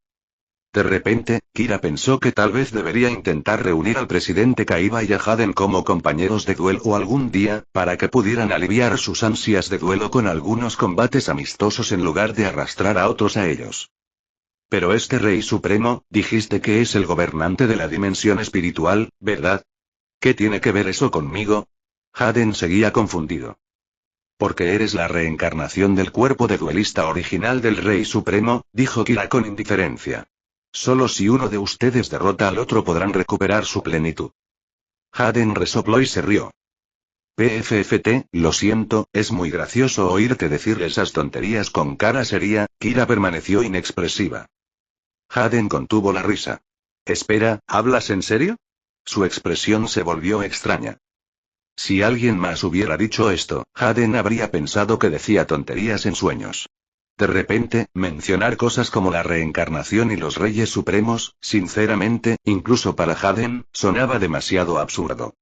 De repente, Kira pensó que tal vez debería intentar reunir al presidente Kaiba y a Haden como compañeros de duelo algún día, para que pudieran aliviar sus ansias de duelo con algunos combates amistosos en lugar de arrastrar a otros a ellos. Pero este Rey Supremo, dijiste que es el gobernante de la dimensión espiritual, ¿verdad? ¿Qué tiene que ver eso conmigo? Haden seguía confundido. Porque eres la reencarnación del cuerpo de duelista original del Rey Supremo, dijo Kira con indiferencia. Solo si uno de ustedes derrota al otro podrán recuperar su plenitud. Haden resopló y se rió. PFFT, lo siento, es muy gracioso oírte decir esas tonterías con cara seria. Kira permaneció inexpresiva. Haden contuvo la risa. Espera, ¿hablas en serio? Su expresión se volvió extraña. Si alguien más hubiera dicho esto, Haden habría pensado que decía tonterías en sueños. De repente, mencionar cosas como la reencarnación y los Reyes Supremos, sinceramente, incluso para Haden, sonaba demasiado absurdo.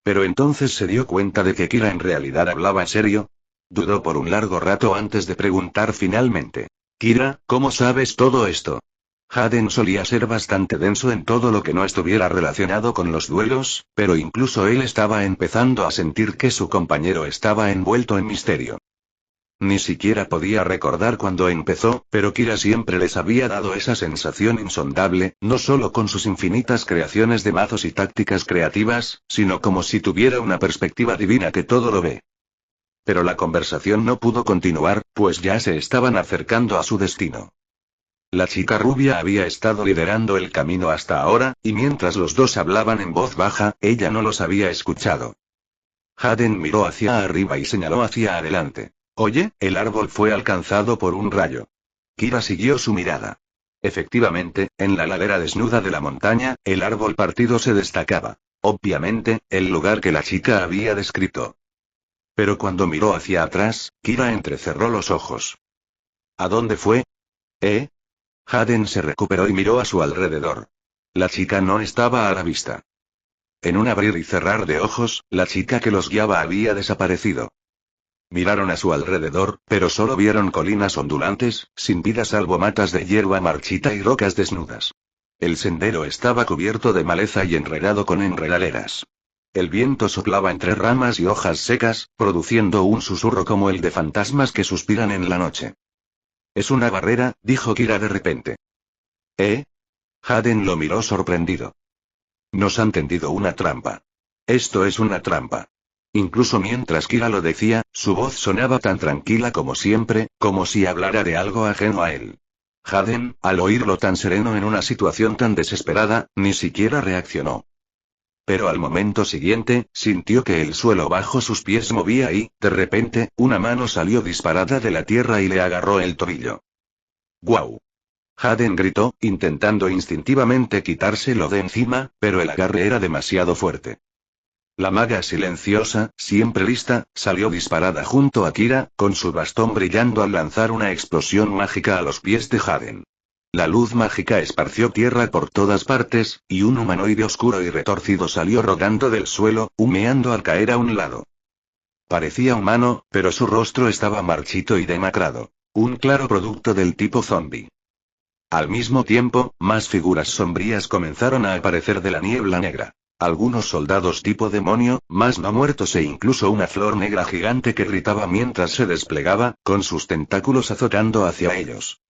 Pero entonces se dio cuenta de que Kira en realidad hablaba en serio. Dudó por un largo rato antes de preguntar finalmente. Kira, ¿cómo sabes todo esto? Haden solía ser bastante denso en todo lo que no estuviera relacionado con los duelos, pero incluso él estaba empezando a sentir que su compañero estaba envuelto en misterio. Ni siquiera podía recordar cuándo empezó, pero Kira siempre les había dado esa sensación insondable, no solo con sus infinitas creaciones de mazos y tácticas creativas, sino como si tuviera una perspectiva divina que todo lo ve. Pero la conversación no pudo continuar, pues ya se estaban acercando a su destino. La chica rubia había estado liderando el camino hasta ahora, y mientras los dos hablaban en voz baja, ella no los había escuchado. Haden miró hacia arriba y señaló hacia adelante. Oye, el árbol fue alcanzado por un rayo. Kira siguió su mirada. Efectivamente, en la ladera desnuda de la montaña, el árbol partido se destacaba. Obviamente, el lugar que la chica había descrito. Pero cuando miró hacia atrás, Kira entrecerró los ojos. ¿A dónde fue? ¿Eh? Haden se recuperó y miró a su alrededor. La chica no estaba a la vista. En un abrir y cerrar de ojos, la chica que los guiaba había desaparecido. Miraron a su alrededor, pero solo vieron colinas ondulantes, sin vida salvo matas de hierba marchita y rocas desnudas. El sendero estaba cubierto de maleza y enredado con enredaderas. El viento soplaba entre ramas y hojas secas, produciendo un susurro como el de fantasmas que suspiran en la noche. Es una barrera, dijo Kira de repente. ¿Eh? Haden lo miró sorprendido. Nos han tendido una trampa. Esto es una trampa. Incluso mientras Kira lo decía, su voz sonaba tan tranquila como siempre, como si hablara de algo ajeno a él. Haden, al oírlo tan sereno en una situación tan desesperada, ni siquiera reaccionó. Pero al momento siguiente, sintió que el suelo bajo sus pies movía y, de repente, una mano salió disparada de la tierra y le agarró el tobillo. ¡Guau! Haden gritó, intentando instintivamente quitárselo de encima, pero el agarre era demasiado fuerte. La maga silenciosa, siempre lista, salió disparada junto a Kira, con su bastón brillando al lanzar una explosión mágica a los pies de Haden. La luz mágica esparció tierra por todas partes, y un humanoide oscuro y retorcido salió rodando del suelo, humeando al caer a un lado. Parecía humano, pero su rostro estaba marchito y demacrado. Un claro producto del tipo zombie. Al mismo tiempo, más figuras sombrías comenzaron a aparecer de la niebla negra. Algunos soldados tipo demonio, más no muertos e incluso una flor negra gigante que gritaba mientras se desplegaba, con sus tentáculos azotando hacia ellos.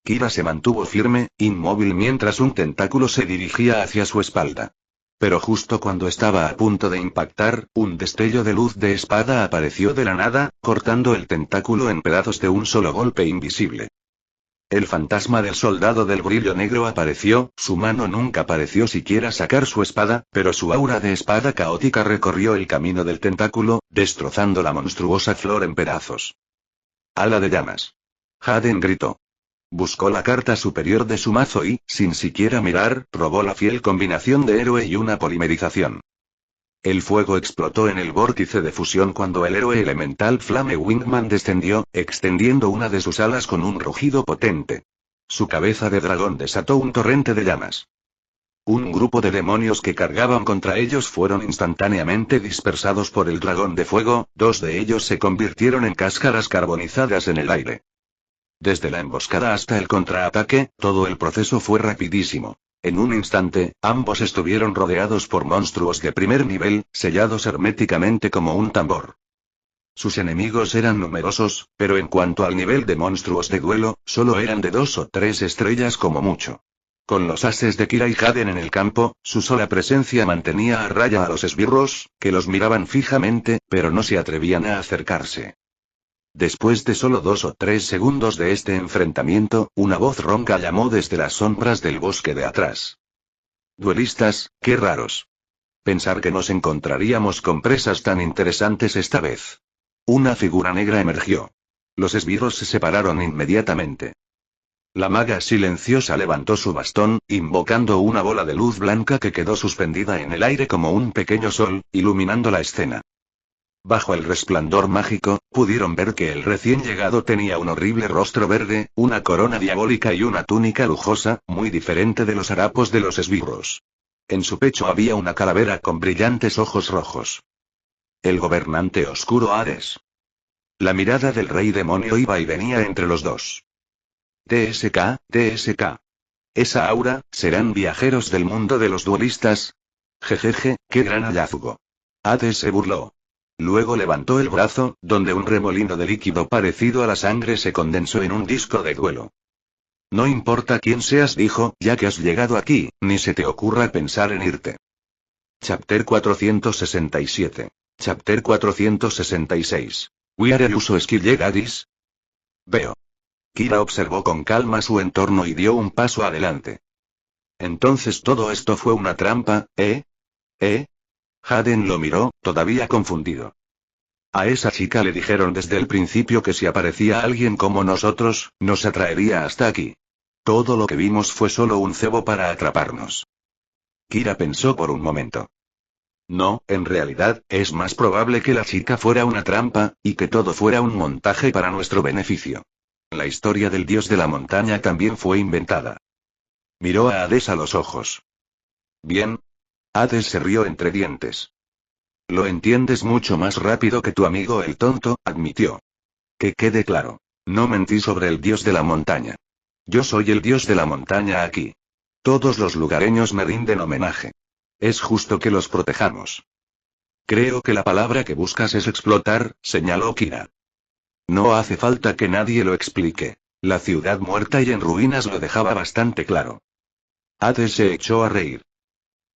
Kira se mantuvo firme, inmóvil mientras un tentáculo se dirigía hacia su espalda. Pero justo cuando estaba a punto de impactar, un destello de luz de espada apareció de la nada, cortando el tentáculo en pedazos de un solo golpe invisible. El fantasma del soldado del brillo negro apareció, su mano nunca pareció siquiera sacar su espada, pero su aura de espada caótica recorrió el camino del tentáculo, destrozando la monstruosa flor en pedazos. Ala de llamas. Haden gritó. Buscó la carta superior de su mazo y, sin siquiera mirar, probó la fiel combinación de héroe y una polimerización. El fuego explotó en el vórtice de fusión cuando el héroe elemental Flame Wingman descendió, extendiendo una de sus alas con un rugido potente. Su cabeza de dragón desató un torrente de llamas. Un grupo de demonios que cargaban contra ellos fueron instantáneamente dispersados por el dragón de fuego, dos de ellos se convirtieron en cáscaras carbonizadas en el aire. Desde la emboscada hasta el contraataque, todo el proceso fue rapidísimo. En un instante, ambos estuvieron rodeados por monstruos de primer nivel, sellados herméticamente como un tambor. Sus enemigos eran numerosos, pero en cuanto al nivel de monstruos de duelo, solo eran de 2 o 3 estrellas como mucho. Con los ases de Kira y Haden en el campo, su sola presencia mantenía a raya a los esbirros, que los miraban fijamente, pero no se atrevían a acercarse. Después de solo 2 o 3 segundos de este enfrentamiento, una voz ronca llamó desde las sombras del bosque de atrás. Duelistas, qué raros. Pensar que nos encontraríamos con presas tan interesantes esta vez. Una figura negra emergió. Los esbirros se separaron inmediatamente. La maga silenciosa levantó su bastón, invocando una bola de luz blanca que quedó suspendida en el aire como un pequeño sol, iluminando la escena. Bajo el resplandor mágico, pudieron ver que el recién llegado tenía un horrible rostro verde, una corona diabólica y una túnica lujosa, muy diferente de los harapos de los esbirros. En su pecho había una calavera con brillantes ojos rojos. El gobernante oscuro Hades. La mirada del rey demonio iba y venía entre los dos. TSK, TSK. Esa aura, ¿serán viajeros del mundo de los duelistas? Jejeje, qué gran hallazgo. Hades se burló. Luego levantó el brazo, donde un remolino de líquido parecido a la sangre se condensó en un disco de duelo. No importa quién seas, dijo, ya que has llegado aquí, ni se te ocurra pensar en irte. Chapter 467. Chapter 466. Where are you so scared, Hades? Veo. Kira observó con calma su entorno y dio un paso adelante. Entonces todo esto fue una trampa, ¿eh? Haden lo miró, todavía confundido. A esa chica le dijeron desde el principio que si aparecía alguien como nosotros, nos atraería hasta aquí. Todo lo que vimos fue solo un cebo para atraparnos. Kira pensó por un momento. No, en realidad, es más probable que la chica fuera una trampa, y que todo fuera un montaje para nuestro beneficio. La historia del dios de la montaña también fue inventada. Miró a Hades a los ojos. Bien. Hades se rió entre dientes. Lo entiendes mucho más rápido que tu amigo el tonto, admitió. Que quede claro. No mentí sobre el dios de la montaña. Yo soy el dios de la montaña aquí. Todos los lugareños me rinden homenaje. Es justo que los protejamos. Creo que la palabra que buscas es explotar, señaló Kira. No hace falta que nadie lo explique. La ciudad muerta y en ruinas lo dejaba bastante claro. Hades se echó a reír.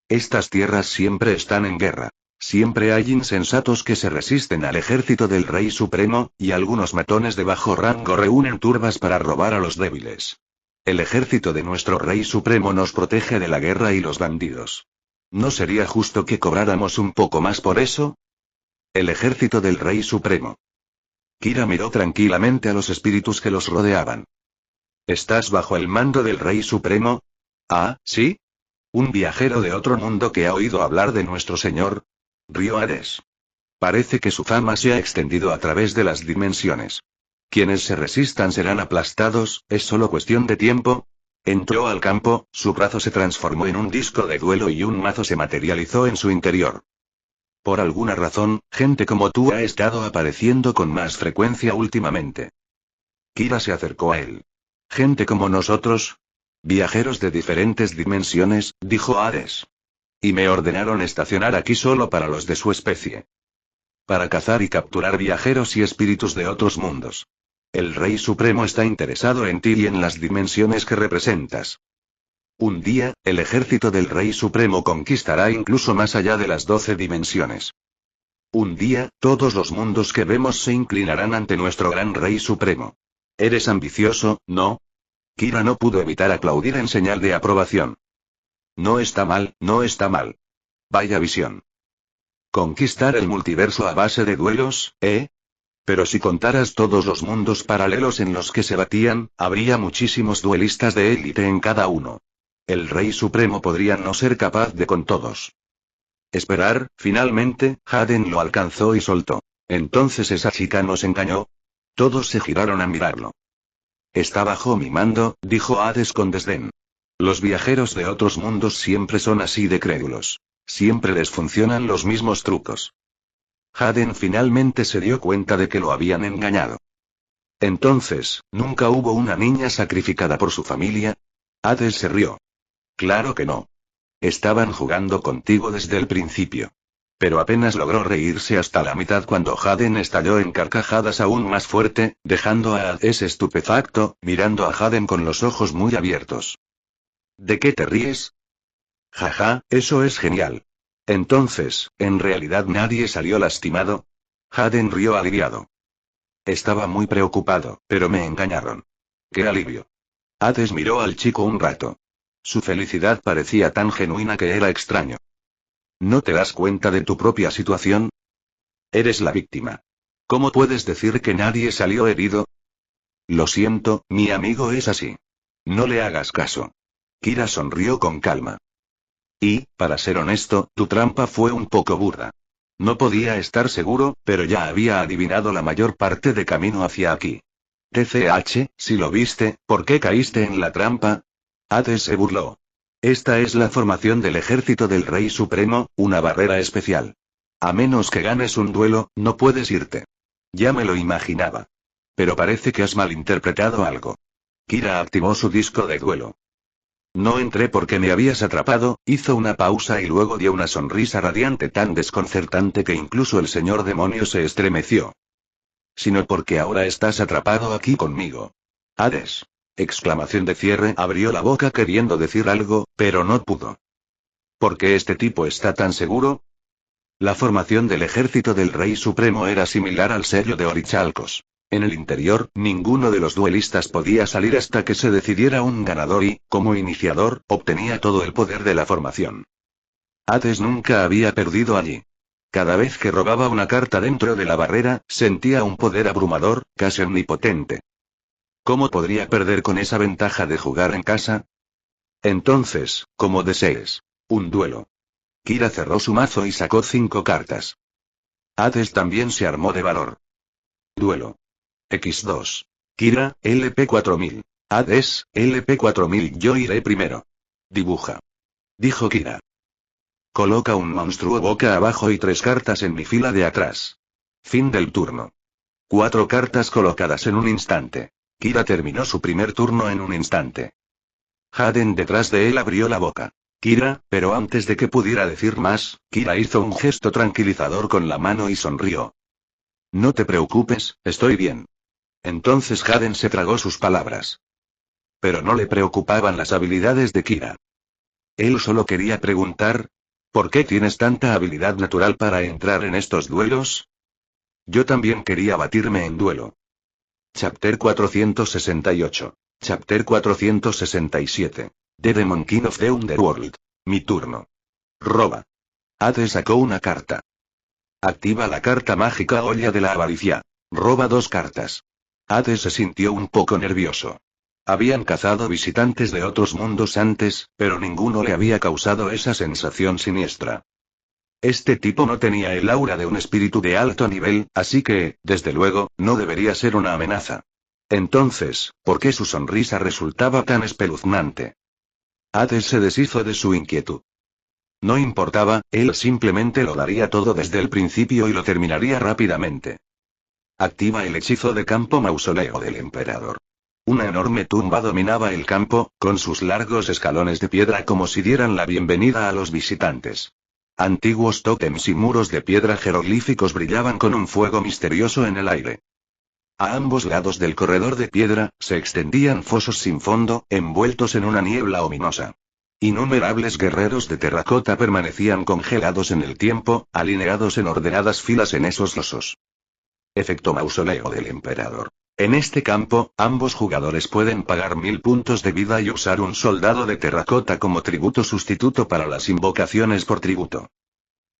Estas tierras siempre están en guerra. Siempre hay insensatos que se resisten al ejército del Rey Supremo, y algunos matones de bajo rango reúnen turbas para robar a los débiles. El ejército de nuestro Rey Supremo nos protege de la guerra y los bandidos. ¿No sería justo que cobráramos un poco más por eso? El ejército del Rey Supremo. Kira miró tranquilamente a los espíritus que los rodeaban. ¿Estás bajo el mando del Rey Supremo? Ah, ¿sí? ¿Un viajero de otro mundo que ha oído hablar de nuestro Señor? Rió Hades. Parece que su fama se ha extendido a través de las dimensiones. Quienes se resistan serán aplastados, es solo cuestión de tiempo. Entró al campo, su brazo se transformó en un disco de duelo y un mazo se materializó en su interior. Por alguna razón, gente como tú ha estado apareciendo con más frecuencia últimamente. Kira se acercó a él. ¿Gente como nosotros? Viajeros de diferentes dimensiones, dijo Hades. Y me ordenaron estacionar aquí solo para los de su especie. Para cazar y capturar viajeros y espíritus de otros mundos. El Rey Supremo está interesado en ti y en las dimensiones que representas. Un día, el ejército del Rey Supremo conquistará incluso más allá de las 12 dimensiones. Un día, todos los mundos que vemos se inclinarán ante nuestro gran Rey Supremo. ¿Eres ambicioso, no? Kira no pudo evitar aplaudir en señal de aprobación. No está mal, no está mal. Vaya visión. Conquistar el multiverso a base de duelos, ¿eh? Pero si contaras todos los mundos paralelos en los que se batían, habría muchísimos duelistas de élite en cada uno. El Rey Supremo podría no ser capaz de con todos. Esperar, finalmente, Haden lo alcanzó y soltó. ¿Entonces esa chica nos engañó? Todos se giraron a mirarlo. Está bajo mi mando, dijo Hades con desdén. Los viajeros de otros mundos siempre son así de crédulos. Siempre les funcionan los mismos trucos. Haden finalmente se dio cuenta de que lo habían engañado. Entonces, ¿nunca hubo una niña sacrificada por su familia? Hades se rió. Claro que no. Estaban jugando contigo desde el principio. Pero apenas logró reírse hasta la mitad cuando Haden estalló en carcajadas aún más fuerte, dejando a Hades estupefacto, mirando a Haden con los ojos muy abiertos. ¿De qué te ríes? Jaja, eso es genial. Entonces, ¿en realidad nadie salió lastimado? Haden rió aliviado. Estaba muy preocupado, pero me engañaron. ¡Qué alivio! Hades miró al chico un rato. Su felicidad parecía tan genuina que era extraño. ¿No te das cuenta de tu propia situación? Eres la víctima. ¿Cómo puedes decir que nadie salió herido? Lo siento, mi amigo es así. No le hagas caso. Kira sonrió con calma. Y, para ser honesto, tu trampa fue un poco burda. No podía estar seguro, pero ya había adivinado la mayor parte de camino hacia aquí. TCH, si lo viste, ¿por qué caíste en la trampa? Hades se burló. Esta es la formación del ejército del Rey Supremo, una barrera especial. A menos que ganes un duelo, no puedes irte. Ya me lo imaginaba. Pero parece que has malinterpretado algo. Kira activó su disco de duelo. No entré porque me habías atrapado, hizo una pausa y luego dio una sonrisa radiante tan desconcertante que incluso el señor demonio se estremeció. Sino porque ahora estás atrapado aquí conmigo. Hades. Exclamación de cierre, abrió la boca queriendo decir algo, pero no pudo. ¿Por qué este tipo está tan seguro? La formación del ejército del Rey Supremo era similar al sello de Orichalcos. En el interior, ninguno de los duelistas podía salir hasta que se decidiera un ganador y, como iniciador, obtenía todo el poder de la formación. Hades nunca había perdido allí. Cada vez que robaba una carta dentro de la barrera, sentía un poder abrumador, casi omnipotente. ¿Cómo podría perder con esa ventaja de jugar en casa? Entonces, como desees. Un duelo. Kira cerró su mazo y sacó 5 cartas. Hades también se armó de valor. Duelo. X2. Kira, LP4000. Hades, LP4000. Yo iré primero. Dibuja. Dijo Kira. Coloca un monstruo boca abajo y 3 cartas en mi fila de atrás. Fin del turno. 4 cartas colocadas en un instante. Kira terminó su primer turno en un instante. Haden detrás de él abrió la boca. Kira, pero antes de que pudiera decir más, Kira hizo un gesto tranquilizador con la mano y sonrió. No te preocupes, estoy bien. Entonces Haden se tragó sus palabras. Pero no le preocupaban las habilidades de Kira. Él solo quería preguntar, ¿por qué tienes tanta habilidad natural para entrar en estos duelos? Yo también quería batirme en duelo. Chapter 468. Chapter 467. The Demon King of the Underworld. Mi turno. Roba. Hades sacó una carta. Activa la carta mágica olla de la avaricia. Roba 2 cartas. Hades se sintió un poco nervioso. Habían cazado visitantes de otros mundos antes, pero ninguno le había causado esa sensación siniestra. Este tipo no tenía el aura de un espíritu de alto nivel, así que, desde luego, no debería ser una amenaza. Entonces, ¿por qué su sonrisa resultaba tan espeluznante? Hades se deshizo de su inquietud. No importaba, él simplemente lo daría todo desde el principio y lo terminaría rápidamente. Activa el hechizo de campo mausoleo del emperador. Una enorme tumba dominaba el campo, con sus largos escalones de piedra como si dieran la bienvenida a los visitantes. Antiguos tótems y muros de piedra jeroglíficos brillaban con un fuego misterioso en el aire. A ambos lados del corredor de piedra, se extendían fosos sin fondo, envueltos en una niebla ominosa. Innumerables guerreros de terracota permanecían congelados en el tiempo, alineados en ordenadas filas en esos losos. Efecto mausoleo del emperador. En este campo, ambos jugadores pueden pagar 1000 puntos de vida y usar un soldado de terracota como tributo sustituto para las invocaciones por tributo.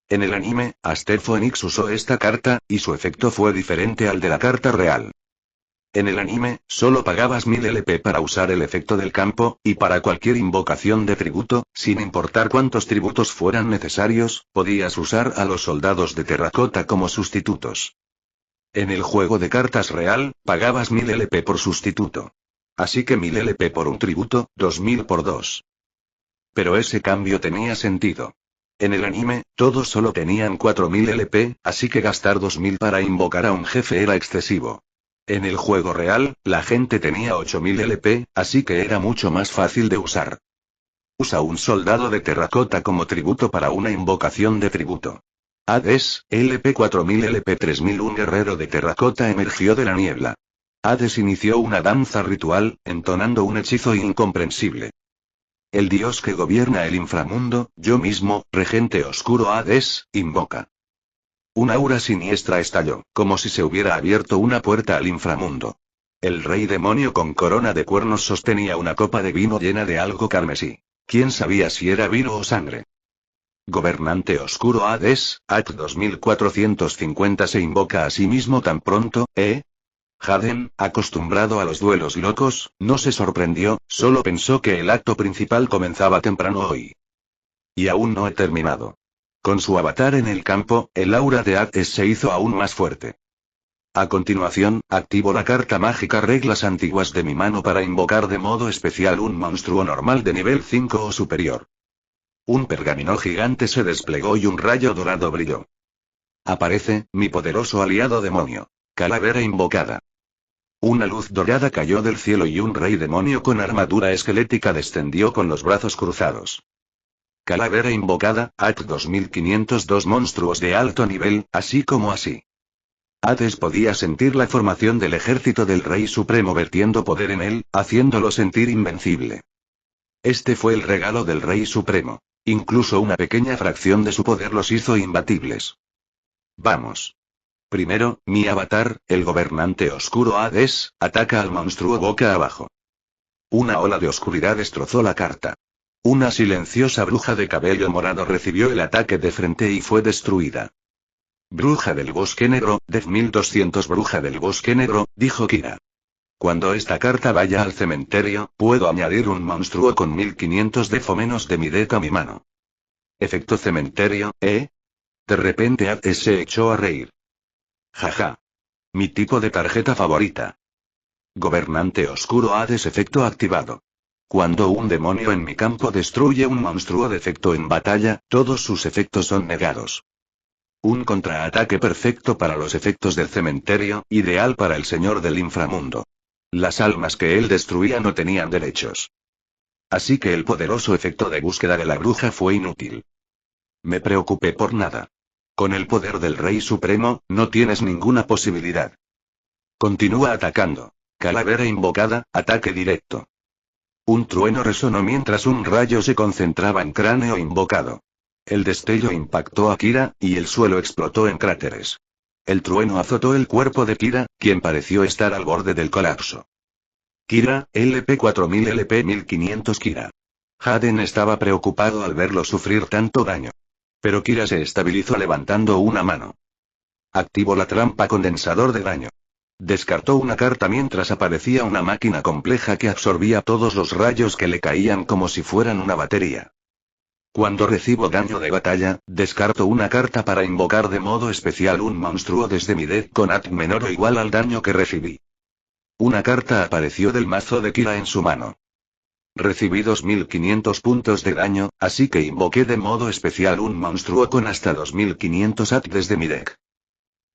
En el anime, Aster Phoenix usó esta carta, y su efecto fue diferente al de la carta real. En el anime, solo pagabas 1000 LP para usar el efecto del campo, y para cualquier invocación de tributo, sin importar cuántos tributos fueran necesarios, podías usar a los soldados de terracota como sustitutos. En el juego de cartas real, pagabas 1000 LP por sustituto. Así que 1000 LP por un tributo, 2000 por 2. Pero ese cambio tenía sentido. En el anime, todos solo tenían 4000 LP, así que gastar 2000 para invocar a un jefe era excesivo. En el juego real, la gente tenía 8000 LP, así que era mucho más fácil de usar. Usa un soldado de terracota como tributo para una invocación de tributo. Hades, LP4000 LP3000. Un guerrero de terracota emergió de la niebla. Hades inició una danza ritual, entonando un hechizo incomprensible. El dios que gobierna el inframundo, yo mismo, regente oscuro Hades, invoca. Un aura siniestra estalló, como si se hubiera abierto una puerta al inframundo. El rey demonio con corona de cuernos sostenía una copa de vino llena de algo carmesí. ¿Quién sabía si era vino o sangre? Gobernante oscuro Hades, Act 2450 se invoca a sí mismo tan pronto, Haden, acostumbrado a los duelos locos, no se sorprendió, solo pensó que el acto principal comenzaba temprano hoy. Y aún no he terminado. Con su avatar en el campo, el aura de Hades se hizo aún más fuerte. A continuación, activo la carta mágica Reglas Antiguas de mi mano para invocar de modo especial un monstruo normal de nivel 5 o superior. Un pergamino gigante se desplegó y un rayo dorado brilló. Aparece, mi poderoso aliado demonio. Calavera invocada. Una luz dorada cayó del cielo y un rey demonio con armadura esquelética descendió con los brazos cruzados. Calavera invocada, Act 2502. Monstruos de alto nivel, así como así. Hades podía sentir la formación del ejército del Rey Supremo vertiendo poder en él, haciéndolo sentir invencible. Este fue el regalo del Rey Supremo. Incluso una pequeña fracción de su poder los hizo imbatibles. Vamos. Primero, mi avatar, el gobernante oscuro Hades, ataca al monstruo boca abajo. Una ola de oscuridad destrozó la carta. Una silenciosa bruja de cabello morado recibió el ataque de frente y fue destruida. Bruja del Bosque Negro, Def 1200. Bruja del Bosque Negro, dijo Kira. Cuando esta carta vaya al cementerio, puedo añadir un monstruo con 1500 defo menos de mi deck a mi mano. Efecto cementerio, ¿eh? De repente Hades se echó a reír. Jaja. Mi tipo de tarjeta favorita. Gobernante oscuro Hades efecto activado. Cuando un demonio en mi campo destruye un monstruo de efecto en batalla, todos sus efectos son negados. Un contraataque perfecto para los efectos del cementerio, ideal para el señor del inframundo. Las almas que él destruía no tenían derechos. Así que el poderoso efecto de búsqueda de la bruja fue inútil. Me preocupé por nada. Con el poder del Rey Supremo, no tienes ninguna posibilidad. Continúa atacando. Calavera invocada, ataque directo. Un trueno resonó mientras un rayo se concentraba en cráneo invocado. El destello impactó a Kira, y el suelo explotó en cráteres. El trueno azotó el cuerpo de Kira, quien pareció estar al borde del colapso. Kira, LP 4000 LP 1500 Kira. Haden estaba preocupado al verlo sufrir tanto daño. Pero Kira se estabilizó levantando una mano. Activó la trampa condensador de daño. Descartó una carta mientras aparecía una máquina compleja que absorbía todos los rayos que le caían como si fueran una batería. Cuando recibo daño de batalla, descarto una carta para invocar de modo especial un monstruo desde mi deck con AT menor o igual al daño que recibí. Una carta apareció del mazo de Kira en su mano. Recibí 2500 puntos de daño, así que invoqué de modo especial un monstruo con hasta 2500 AT desde mi deck.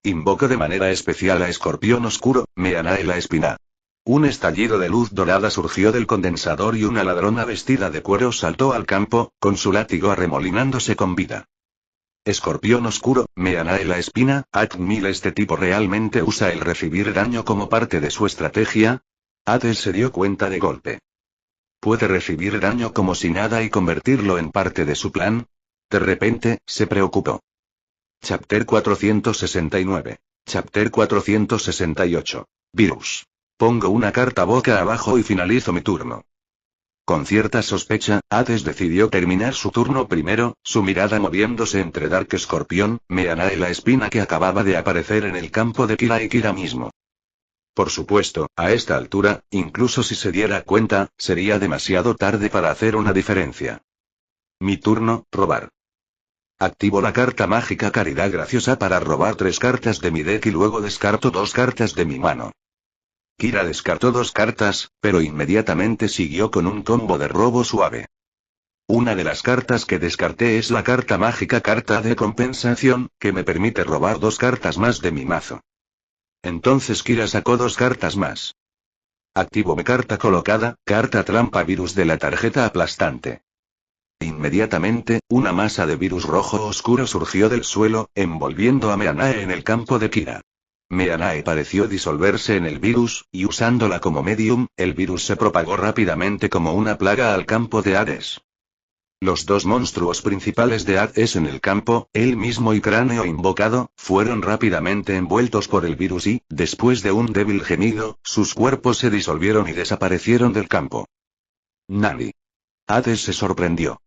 Invoco de manera especial a Escorpión Oscuro, Meanae la Espina. Un estallido de luz dorada surgió del condensador y una ladrona vestida de cuero saltó al campo, con su látigo arremolinándose con vida. Escorpión Oscuro, Meanae la Espina, AT-1000 ¿Este tipo realmente usa el recibir daño como parte de su estrategia? Hades se dio cuenta de golpe. ¿Puede recibir daño como si nada y convertirlo en parte de su plan? De repente, se preocupó. Chapter 469. Chapter 468. Virus. Pongo una carta boca abajo y finalizo mi turno. Con cierta sospecha, Hades decidió terminar su turno primero, su mirada moviéndose entre Dark Scorpion, Meanae la Espina que acababa de aparecer en el campo de Kira y Kira mismo. Por supuesto, a esta altura, incluso si se diera cuenta, sería demasiado tarde para hacer una diferencia. Mi turno, robar. Activo la carta mágica Caridad Graciosa para robar 3 cartas de mi deck y luego descarto 2 cartas de mi mano. Kira descartó 2 cartas, pero inmediatamente siguió con un combo de robo suave. Una de las cartas que descarté es la carta mágica Carta de Compensación, que me permite robar 2 cartas más de mi mazo. Entonces Kira sacó 2 cartas más. Activo mi carta colocada, carta trampa virus de la tarjeta aplastante. Inmediatamente, una masa de virus rojo oscuro surgió del suelo, envolviendo a Meanae en el campo de Kira. Meanae pareció disolverse en el virus, y usándola como medium, el virus se propagó rápidamente como una plaga al campo de Hades. Los 2 monstruos principales de Hades en el campo, él mismo y Cráneo Invocado, fueron rápidamente envueltos por el virus y, después de un débil gemido, sus cuerpos se disolvieron y desaparecieron del campo. Nani. Hades se sorprendió.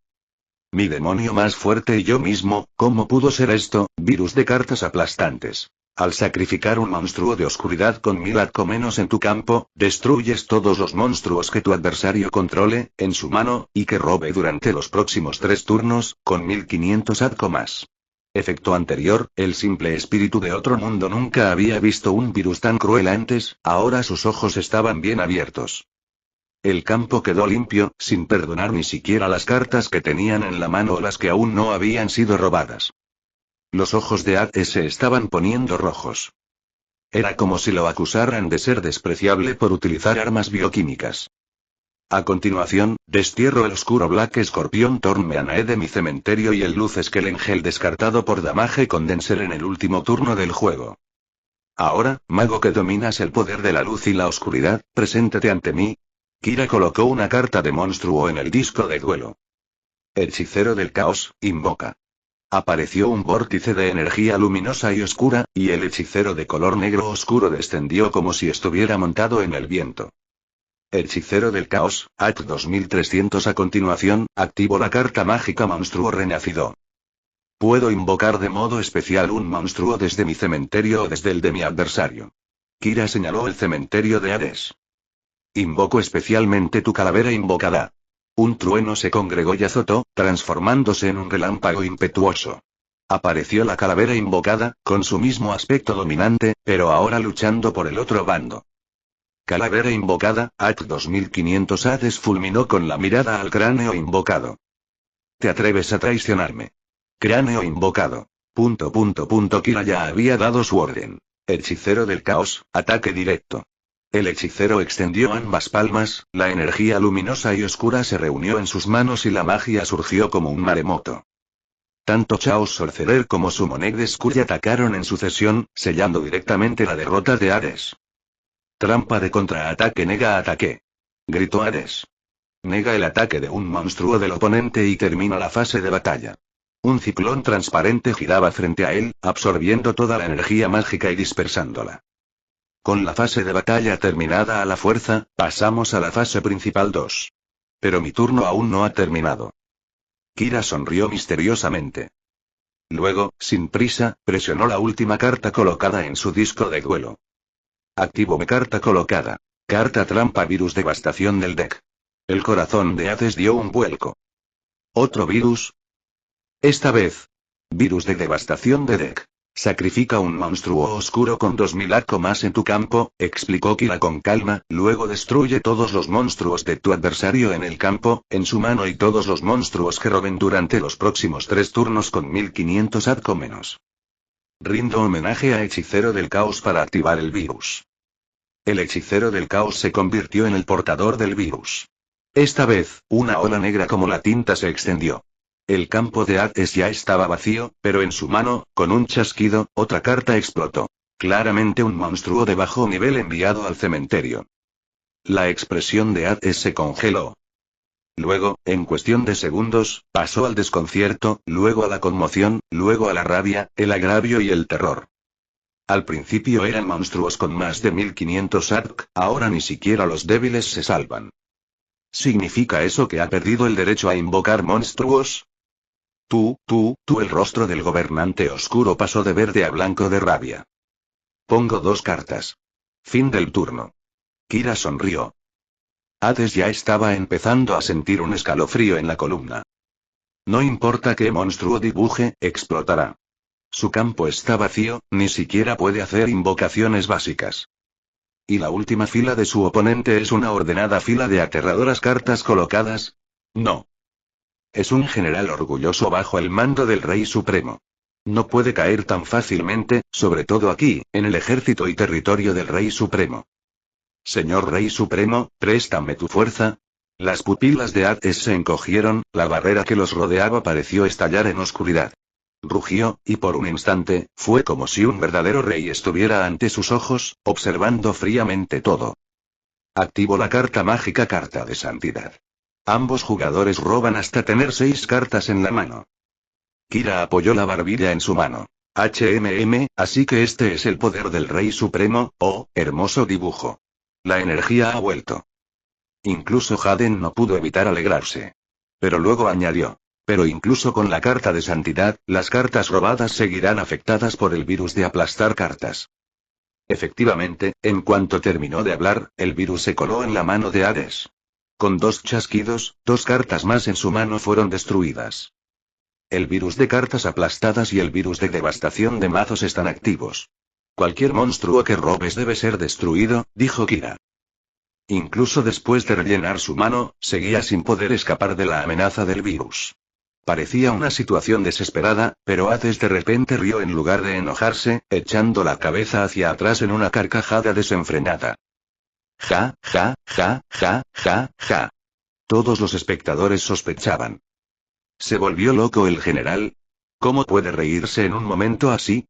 Mi demonio más fuerte y yo mismo, ¿cómo pudo ser esto? Virus de cartas aplastantes. Al sacrificar un monstruo de oscuridad con 1000 ATCO menos en tu campo, destruyes todos los monstruos que tu adversario controle, en su mano, y que robe durante los próximos 3 turnos, con 1500 ATCO más. Efecto anterior, el simple espíritu de otro mundo nunca había visto un virus tan cruel antes, ahora sus ojos estaban bien abiertos. El campo quedó limpio, sin perdonar ni siquiera las cartas que tenían en la mano o las que aún no habían sido robadas. Los ojos de Hades se estaban poniendo rojos. Era como si lo acusaran de ser despreciable por utilizar armas bioquímicas. A continuación, destierro el oscuro Black Scorpion Torn Meanae de mi cementerio y el Luz Skelengel descartado por Damage Condenser en el último turno del juego. Ahora, mago que dominas el poder de la luz y la oscuridad, preséntate ante mí. Kira colocó una carta de monstruo en el disco de duelo. Hechicero del caos, invoca. Apareció un vórtice de energía luminosa y oscura, y el hechicero de color negro oscuro descendió como si estuviera montado en el viento. Hechicero del caos, AT 2300. A continuación, activo la carta mágica Monstruo Renacido. Puedo invocar de modo especial un monstruo desde mi cementerio o desde el de mi adversario. Kira señaló el cementerio de Hades. Invoco especialmente tu calavera invocada. Un trueno se congregó y azotó, transformándose en un relámpago impetuoso. Apareció la calavera invocada, con su mismo aspecto dominante, pero ahora luchando por el otro bando. Calavera invocada, AT 2500 Hades fulminó con la mirada al cráneo invocado. ¿Te atreves a traicionarme? Cráneo invocado. Kira ya había dado su orden. Hechicero del caos, ataque directo. El hechicero extendió ambas palmas, la energía luminosa y oscura se reunió en sus manos y la magia surgió como un maremoto. Tanto Chaos Sorcerer como Summoner de Skull atacaron en sucesión, sellando directamente la derrota de Hades. Trampa de contraataque nega ataque. Gritó Hades. Nega el ataque de un monstruo del oponente y termina la fase de batalla. Un ciclón transparente giraba frente a él, absorbiendo toda la energía mágica y dispersándola. Con la fase de batalla terminada a la fuerza, pasamos a la fase principal 2. Pero mi turno aún no ha terminado. Kira sonrió misteriosamente. Luego, sin prisa, presionó la última carta colocada en su disco de duelo. Activo mi carta colocada. Carta trampa virus devastación del deck. El corazón de Hades dio un vuelco. ¿Otro virus? Esta vez. Virus de devastación de deck. Sacrifica un monstruo oscuro con 2000 AC más en tu campo, explicó Kira con calma, luego destruye todos los monstruos de tu adversario en el campo, en su mano y todos los monstruos que roben durante los próximos 3 turnos con 1500 AC menos. Rindo homenaje a Hechicero del Caos para activar el virus. El Hechicero del Caos se convirtió en el portador del virus. Esta vez, una ola negra como la tinta se extendió. El campo de Hades ya estaba vacío, pero en su mano, con un chasquido, otra carta explotó. Claramente un monstruo de bajo nivel enviado al cementerio. La expresión de Hades se congeló. Luego, en cuestión de segundos, pasó al desconcierto, luego a la conmoción, luego a la rabia, el agravio y el terror. Al principio eran monstruos con más de 1500 AC, ahora ni siquiera los débiles se salvan. ¿Significa eso que ha perdido el derecho a invocar monstruos? Tú, el rostro del gobernante oscuro pasó de verde a blanco de rabia. Pongo 2 cartas. Fin del turno. Kira sonrió. Hades ya estaba empezando a sentir un escalofrío en la columna. No importa qué monstruo dibuje, explotará. Su campo está vacío, ni siquiera puede hacer invocaciones básicas. ¿Y la última fila de su oponente es una ordenada fila de aterradoras cartas colocadas? No. Es un general orgulloso bajo el mando del Rey Supremo. No puede caer tan fácilmente, sobre todo aquí, en el ejército y territorio del Rey Supremo. Señor Rey Supremo, préstame tu fuerza. Las pupilas de Hades se encogieron, la barrera que los rodeaba pareció estallar en oscuridad. Rugió, y por un instante, fue como si un verdadero rey estuviera ante sus ojos, observando fríamente todo. Activo la carta mágica Carta de Santidad. Ambos jugadores roban hasta tener 6 cartas en la mano. Kira apoyó la barbilla en su mano. Así que este es el poder del Rey Supremo, oh, hermoso dibujo. La energía ha vuelto. Incluso Jaden no pudo evitar alegrarse. Pero luego añadió. Pero incluso con la carta de santidad, las cartas robadas seguirán afectadas por el virus de aplastar cartas. Efectivamente, en cuanto terminó de hablar, el virus se coló en la mano de Hades. Con 2 chasquidos, 2 cartas más en su mano fueron destruidas. El virus de cartas aplastadas y el virus de devastación de mazos están activos. Cualquier monstruo que robes debe ser destruido, dijo Kira. Incluso después de rellenar su mano, seguía sin poder escapar de la amenaza del virus. Parecía una situación desesperada, pero Hades de repente rió en lugar de enojarse, echando la cabeza hacia atrás en una carcajada desenfrenada. Ja, ja, ja, ja, ja, ja. Todos los espectadores sospechaban. ¿Se volvió loco el general? ¿Cómo puede reírse en un momento así?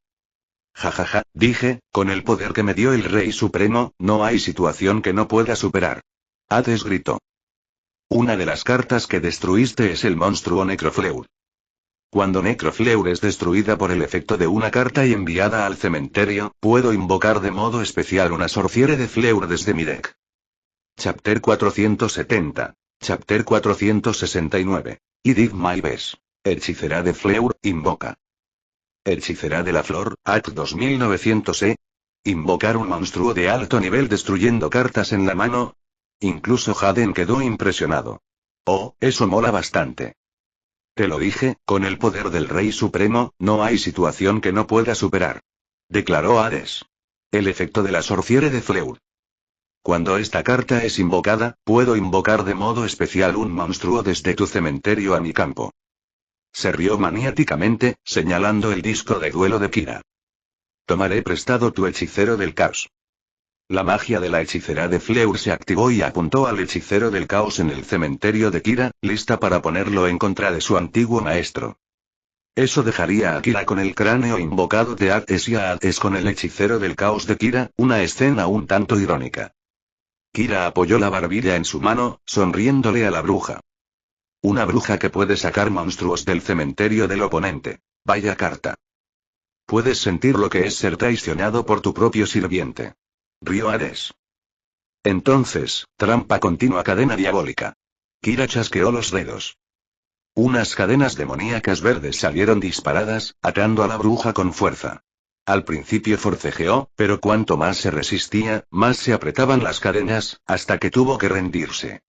Ja, ja, ja, dije, con el poder que me dio el Rey Supremo, no hay situación que no pueda superar. Hades gritó. Una de las cartas que destruiste es el monstruo Necrofleur. Cuando Necrofleur es destruida por el efecto de una carta y enviada al cementerio, puedo invocar de modo especial una Sorciere de Fleur desde mi deck. Chapter 470. Chapter 469. Y Dig My Best. Hechicera de Fleur, invoca. Hechicera de la Flor, AT 2900 Invocar un monstruo de alto nivel destruyendo cartas en la mano. Incluso Jaden quedó impresionado. Oh, eso mola bastante. Te lo dije, con el poder del Rey Supremo, no hay situación que no pueda superar. Declaró Hades. El efecto de la sorciere de Fleur. Cuando esta carta es invocada, puedo invocar de modo especial un monstruo desde tu cementerio a mi campo. Se rió maniáticamente, señalando el disco de duelo de Kira. Tomaré prestado tu hechicero del caos. La magia de la hechicera de Fleur se activó y apuntó al hechicero del caos en el cementerio de Kira, lista para ponerlo en contra de su antiguo maestro. Eso dejaría a Kira con el cráneo invocado de Hades y a Hades con el hechicero del caos de Kira, una escena un tanto irónica. Kira apoyó la barbilla en su mano, sonriéndole a la bruja. Una bruja que puede sacar monstruos del cementerio del oponente. Vaya carta. Puedes sentir lo que es ser traicionado por tu propio sirviente. Rió Hades. Entonces, trampa continua cadena diabólica. Kira chasqueó los dedos. Unas cadenas demoníacas verdes salieron disparadas, atando a la bruja con fuerza. Al principio forcejeó, pero cuanto más se resistía, más se apretaban las cadenas, hasta que tuvo que rendirse.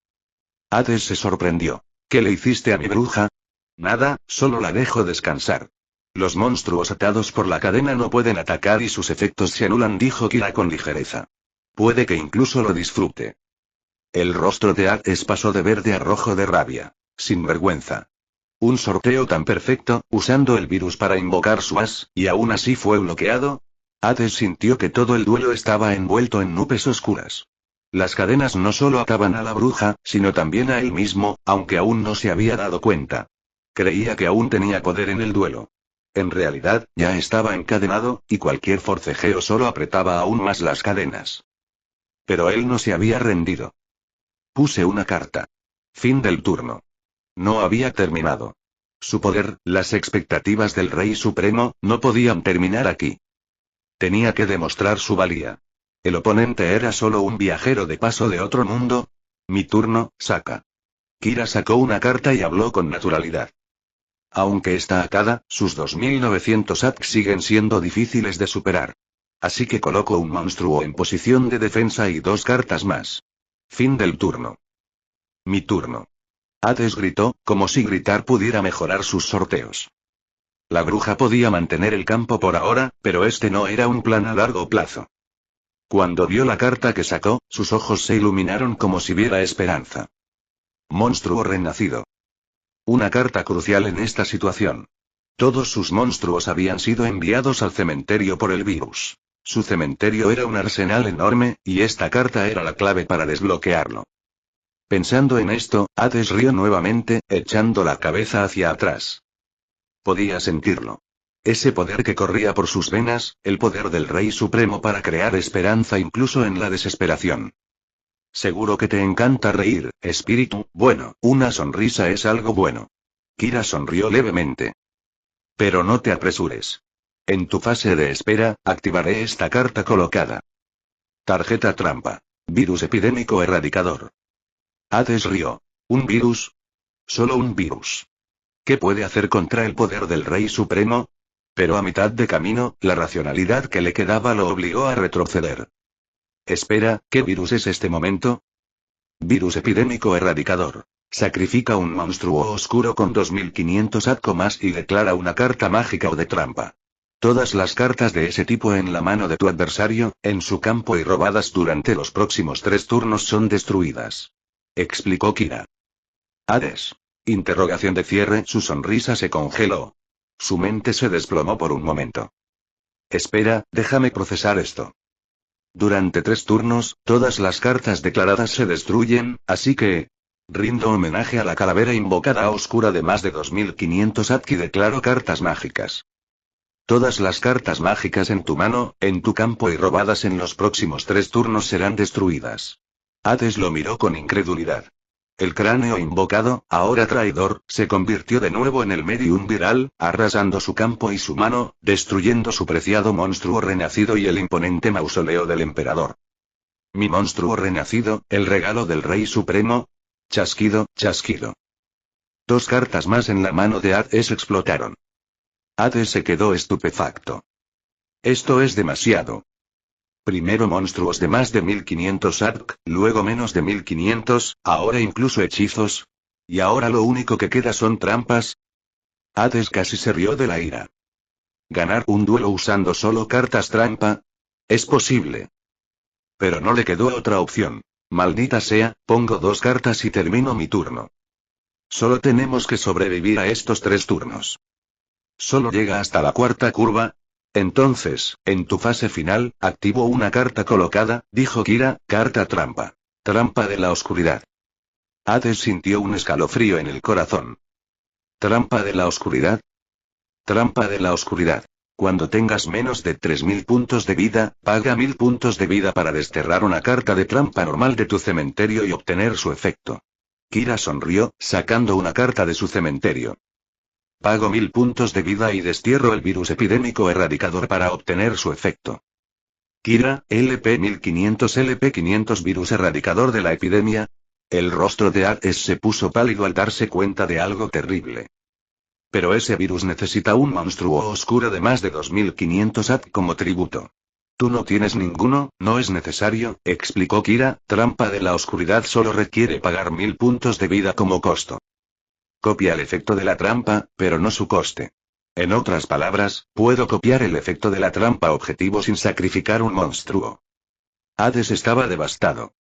Hades se sorprendió. ¿Qué le hiciste a mi bruja? Nada, solo la dejo descansar. Los monstruos atados por la cadena no pueden atacar y sus efectos se anulan, dijo Kira con ligereza. Puede que incluso lo disfrute. El rostro de Hades pasó de verde a rojo de rabia. Sin vergüenza. Un sorteo tan perfecto, usando el virus para invocar su as, y aún así fue bloqueado. Hades sintió que todo el duelo estaba envuelto en nubes oscuras. Las cadenas no solo ataban a la bruja, sino también a él mismo, aunque aún no se había dado cuenta. Creía que aún tenía poder en el duelo. En realidad, ya estaba encadenado, y cualquier forcejeo solo apretaba aún más las cadenas. Pero él no se había rendido. Puse una carta. Fin del turno. No había terminado. Su poder, las expectativas del Rey Supremo, no podían terminar aquí. Tenía que demostrar su valía. El oponente era solo un viajero de paso de otro mundo. Mi turno, saca. Kira sacó una carta y habló con naturalidad. Aunque está atada, sus 2900 AT siguen siendo difíciles de superar. Así que coloco un monstruo en posición de defensa y 2 cartas más. Fin del turno. Mi turno. Hades gritó, como si gritar pudiera mejorar sus sorteos. La bruja podía mantener el campo por ahora, pero este no era un plan a largo plazo. Cuando vio la carta que sacó, sus ojos se iluminaron como si viera esperanza. Monstruo renacido. Una carta crucial en esta situación. Todos sus monstruos habían sido enviados al cementerio por el virus. Su cementerio era un arsenal enorme, y esta carta era la clave para desbloquearlo. Pensando en esto, Hades rió nuevamente, echando la cabeza hacia atrás. Podía sentirlo. Ese poder que corría por sus venas, el poder del Rey Supremo para crear esperanza incluso en la desesperación. Seguro que te encanta reír, espíritu. Bueno, una sonrisa es algo bueno. Kira sonrió levemente. Pero no te apresures. En tu fase de espera, activaré esta carta colocada. Tarjeta trampa. Virus epidémico erradicador. Hades rió. ¿Un virus? Solo un virus. ¿Qué puede hacer contra el poder del Rey Supremo? Pero a mitad de camino, la racionalidad que le quedaba lo obligó a retroceder. Espera, ¿qué virus es este momento? Virus epidémico erradicador. Sacrifica un monstruo oscuro con 2500 ATCO más y declara una carta mágica o de trampa. Todas las cartas de ese tipo en la mano de tu adversario, en su campo y robadas durante los próximos 3 turnos son destruidas. Explicó Kira. Hades. Interrogación de cierre. Su sonrisa se congeló. Su mente se desplomó por un momento. Espera, déjame procesar esto. Durante 3 turnos, todas las cartas declaradas se destruyen, así que... rindo homenaje a la calavera invocada oscura de más de 2500 ATK y declaro cartas mágicas. Todas las cartas mágicas en tu mano, en tu campo y robadas en los próximos 3 turnos serán destruidas. Hades lo miró con incredulidad. El cráneo invocado, ahora traidor, se convirtió de nuevo en el medium viral, arrasando su campo y su mano, destruyendo su preciado monstruo renacido y el imponente mausoleo del emperador. Mi monstruo renacido, el regalo del Rey Supremo. Chasquido, chasquido. 2 cartas más en la mano de Hades explotaron. Hades se quedó estupefacto. Esto es demasiado. Primero monstruos de más de 1500 ADK, luego menos de 1500, ahora incluso hechizos. ¿Y ahora lo único que queda son trampas? Hades casi se rió de la ira. ¿Ganar un duelo usando solo cartas trampa? Es posible. Pero no le quedó otra opción. Maldita sea, pongo 2 cartas y termino mi turno. Solo tenemos que sobrevivir a estos 3 turnos. Solo llega hasta la cuarta curva. Entonces, en tu fase final, activo una carta colocada, dijo Kira, carta trampa. Trampa de la oscuridad. Hades sintió un escalofrío en el corazón. ¿Trampa de la oscuridad? Trampa de la oscuridad. Cuando tengas menos de 3000 puntos de vida, paga 1000 puntos de vida para desterrar una carta de trampa normal de tu cementerio y obtener su efecto. Kira sonrió, sacando una carta de su cementerio. Pago 1000 puntos de vida y destierro el virus epidémico erradicador para obtener su efecto. Kira, LP 1500 LP 500 virus erradicador de la epidemia. El rostro de Hades se puso pálido al darse cuenta de algo terrible. Pero ese virus necesita un monstruo oscuro de más de 2500 AD como tributo. Tú no tienes ninguno, no es necesario, explicó Kira, trampa de la oscuridad solo requiere pagar 1000 puntos de vida como costo. Copia el efecto de la trampa, pero no su coste. En otras palabras, puedo copiar el efecto de la trampa objetivo sin sacrificar un monstruo. Hades estaba devastado.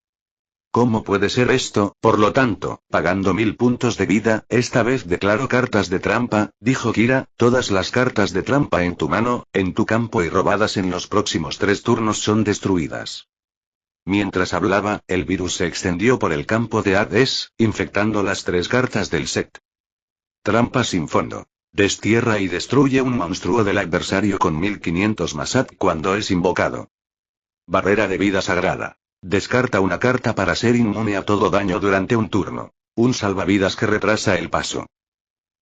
¿Cómo puede ser esto? Por lo tanto, pagando 1000 puntos de vida, esta vez declaro cartas de trampa, dijo Kira, todas las cartas de trampa en tu mano, en tu campo y robadas en los próximos 3 turnos son destruidas. Mientras hablaba, el virus se extendió por el campo de Hades, infectando las 3 cartas del set. Trampa sin fondo. Destierra y destruye un monstruo del adversario con 1500 más AD cuando es invocado. Barrera de vida sagrada. Descarta una carta para ser inmune a todo daño durante un turno. Un salvavidas que retrasa el paso.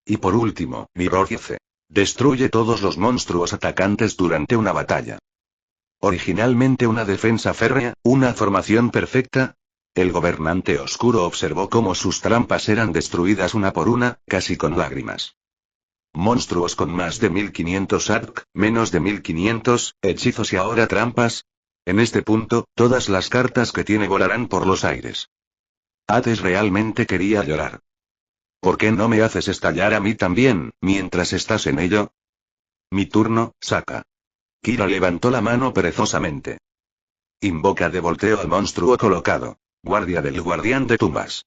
Y por último, Mirror F. Destruye todos los monstruos atacantes durante una batalla. Originalmente una defensa férrea, una formación perfecta. El gobernante oscuro observó cómo sus trampas eran destruidas una por una, casi con lágrimas. Monstruos con más de 1500 ADK, menos de 1500, hechizos y ahora trampas. En este punto, todas las cartas que tiene volarán por los aires. Hades realmente quería llorar. ¿Por qué no me haces estallar a mí también, mientras estás en ello? Mi turno, saca. Kira levantó la mano perezosamente. Invoca de volteo al monstruo colocado. Guardia del guardián de tumbas.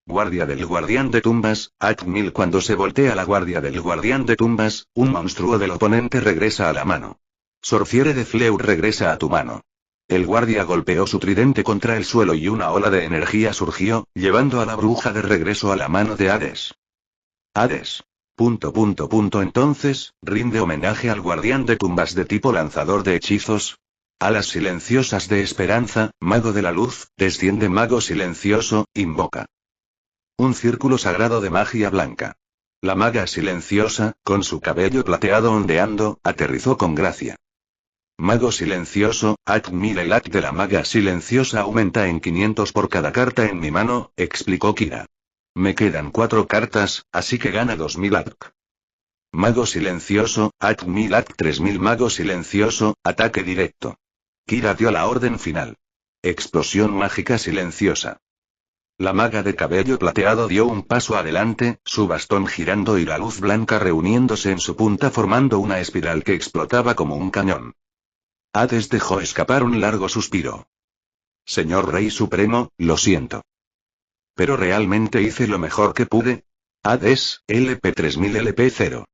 Guardia del guardián de tumbas, Act 1000. Cuando se voltea la guardia del guardián de tumbas, un monstruo del oponente regresa a la mano. Sorciere de Fleur regresa a tu mano. El guardia golpeó su tridente contra el suelo y una ola de energía surgió, llevando a la bruja de regreso a la mano de Hades. Hades. Entonces, rinde homenaje al guardián de tumbas de tipo lanzador de hechizos. Alas silenciosas de esperanza, mago de la luz, desciende mago silencioso, invoca. Un círculo sagrado de magia blanca. La maga silenciosa, con su cabello plateado ondeando, aterrizó con gracia. Mago silencioso, Act 1000. El Act de la maga silenciosa aumenta en 500 por cada carta en mi mano, explicó Kira. Me quedan 4 cartas, así que gana 2000 ADK. Mago silencioso, Act 1000. Act 3000. Mago silencioso, ataque directo. Kira dio la orden final. Explosión mágica silenciosa. La maga de cabello plateado dio un paso adelante, su bastón girando y la luz blanca reuniéndose en su punta formando una espiral que explotaba como un cañón. Hades dejó escapar un largo suspiro. Señor Rey Supremo, lo siento. Pero realmente hice lo mejor que pude. Hades, LP 3000 LP 0.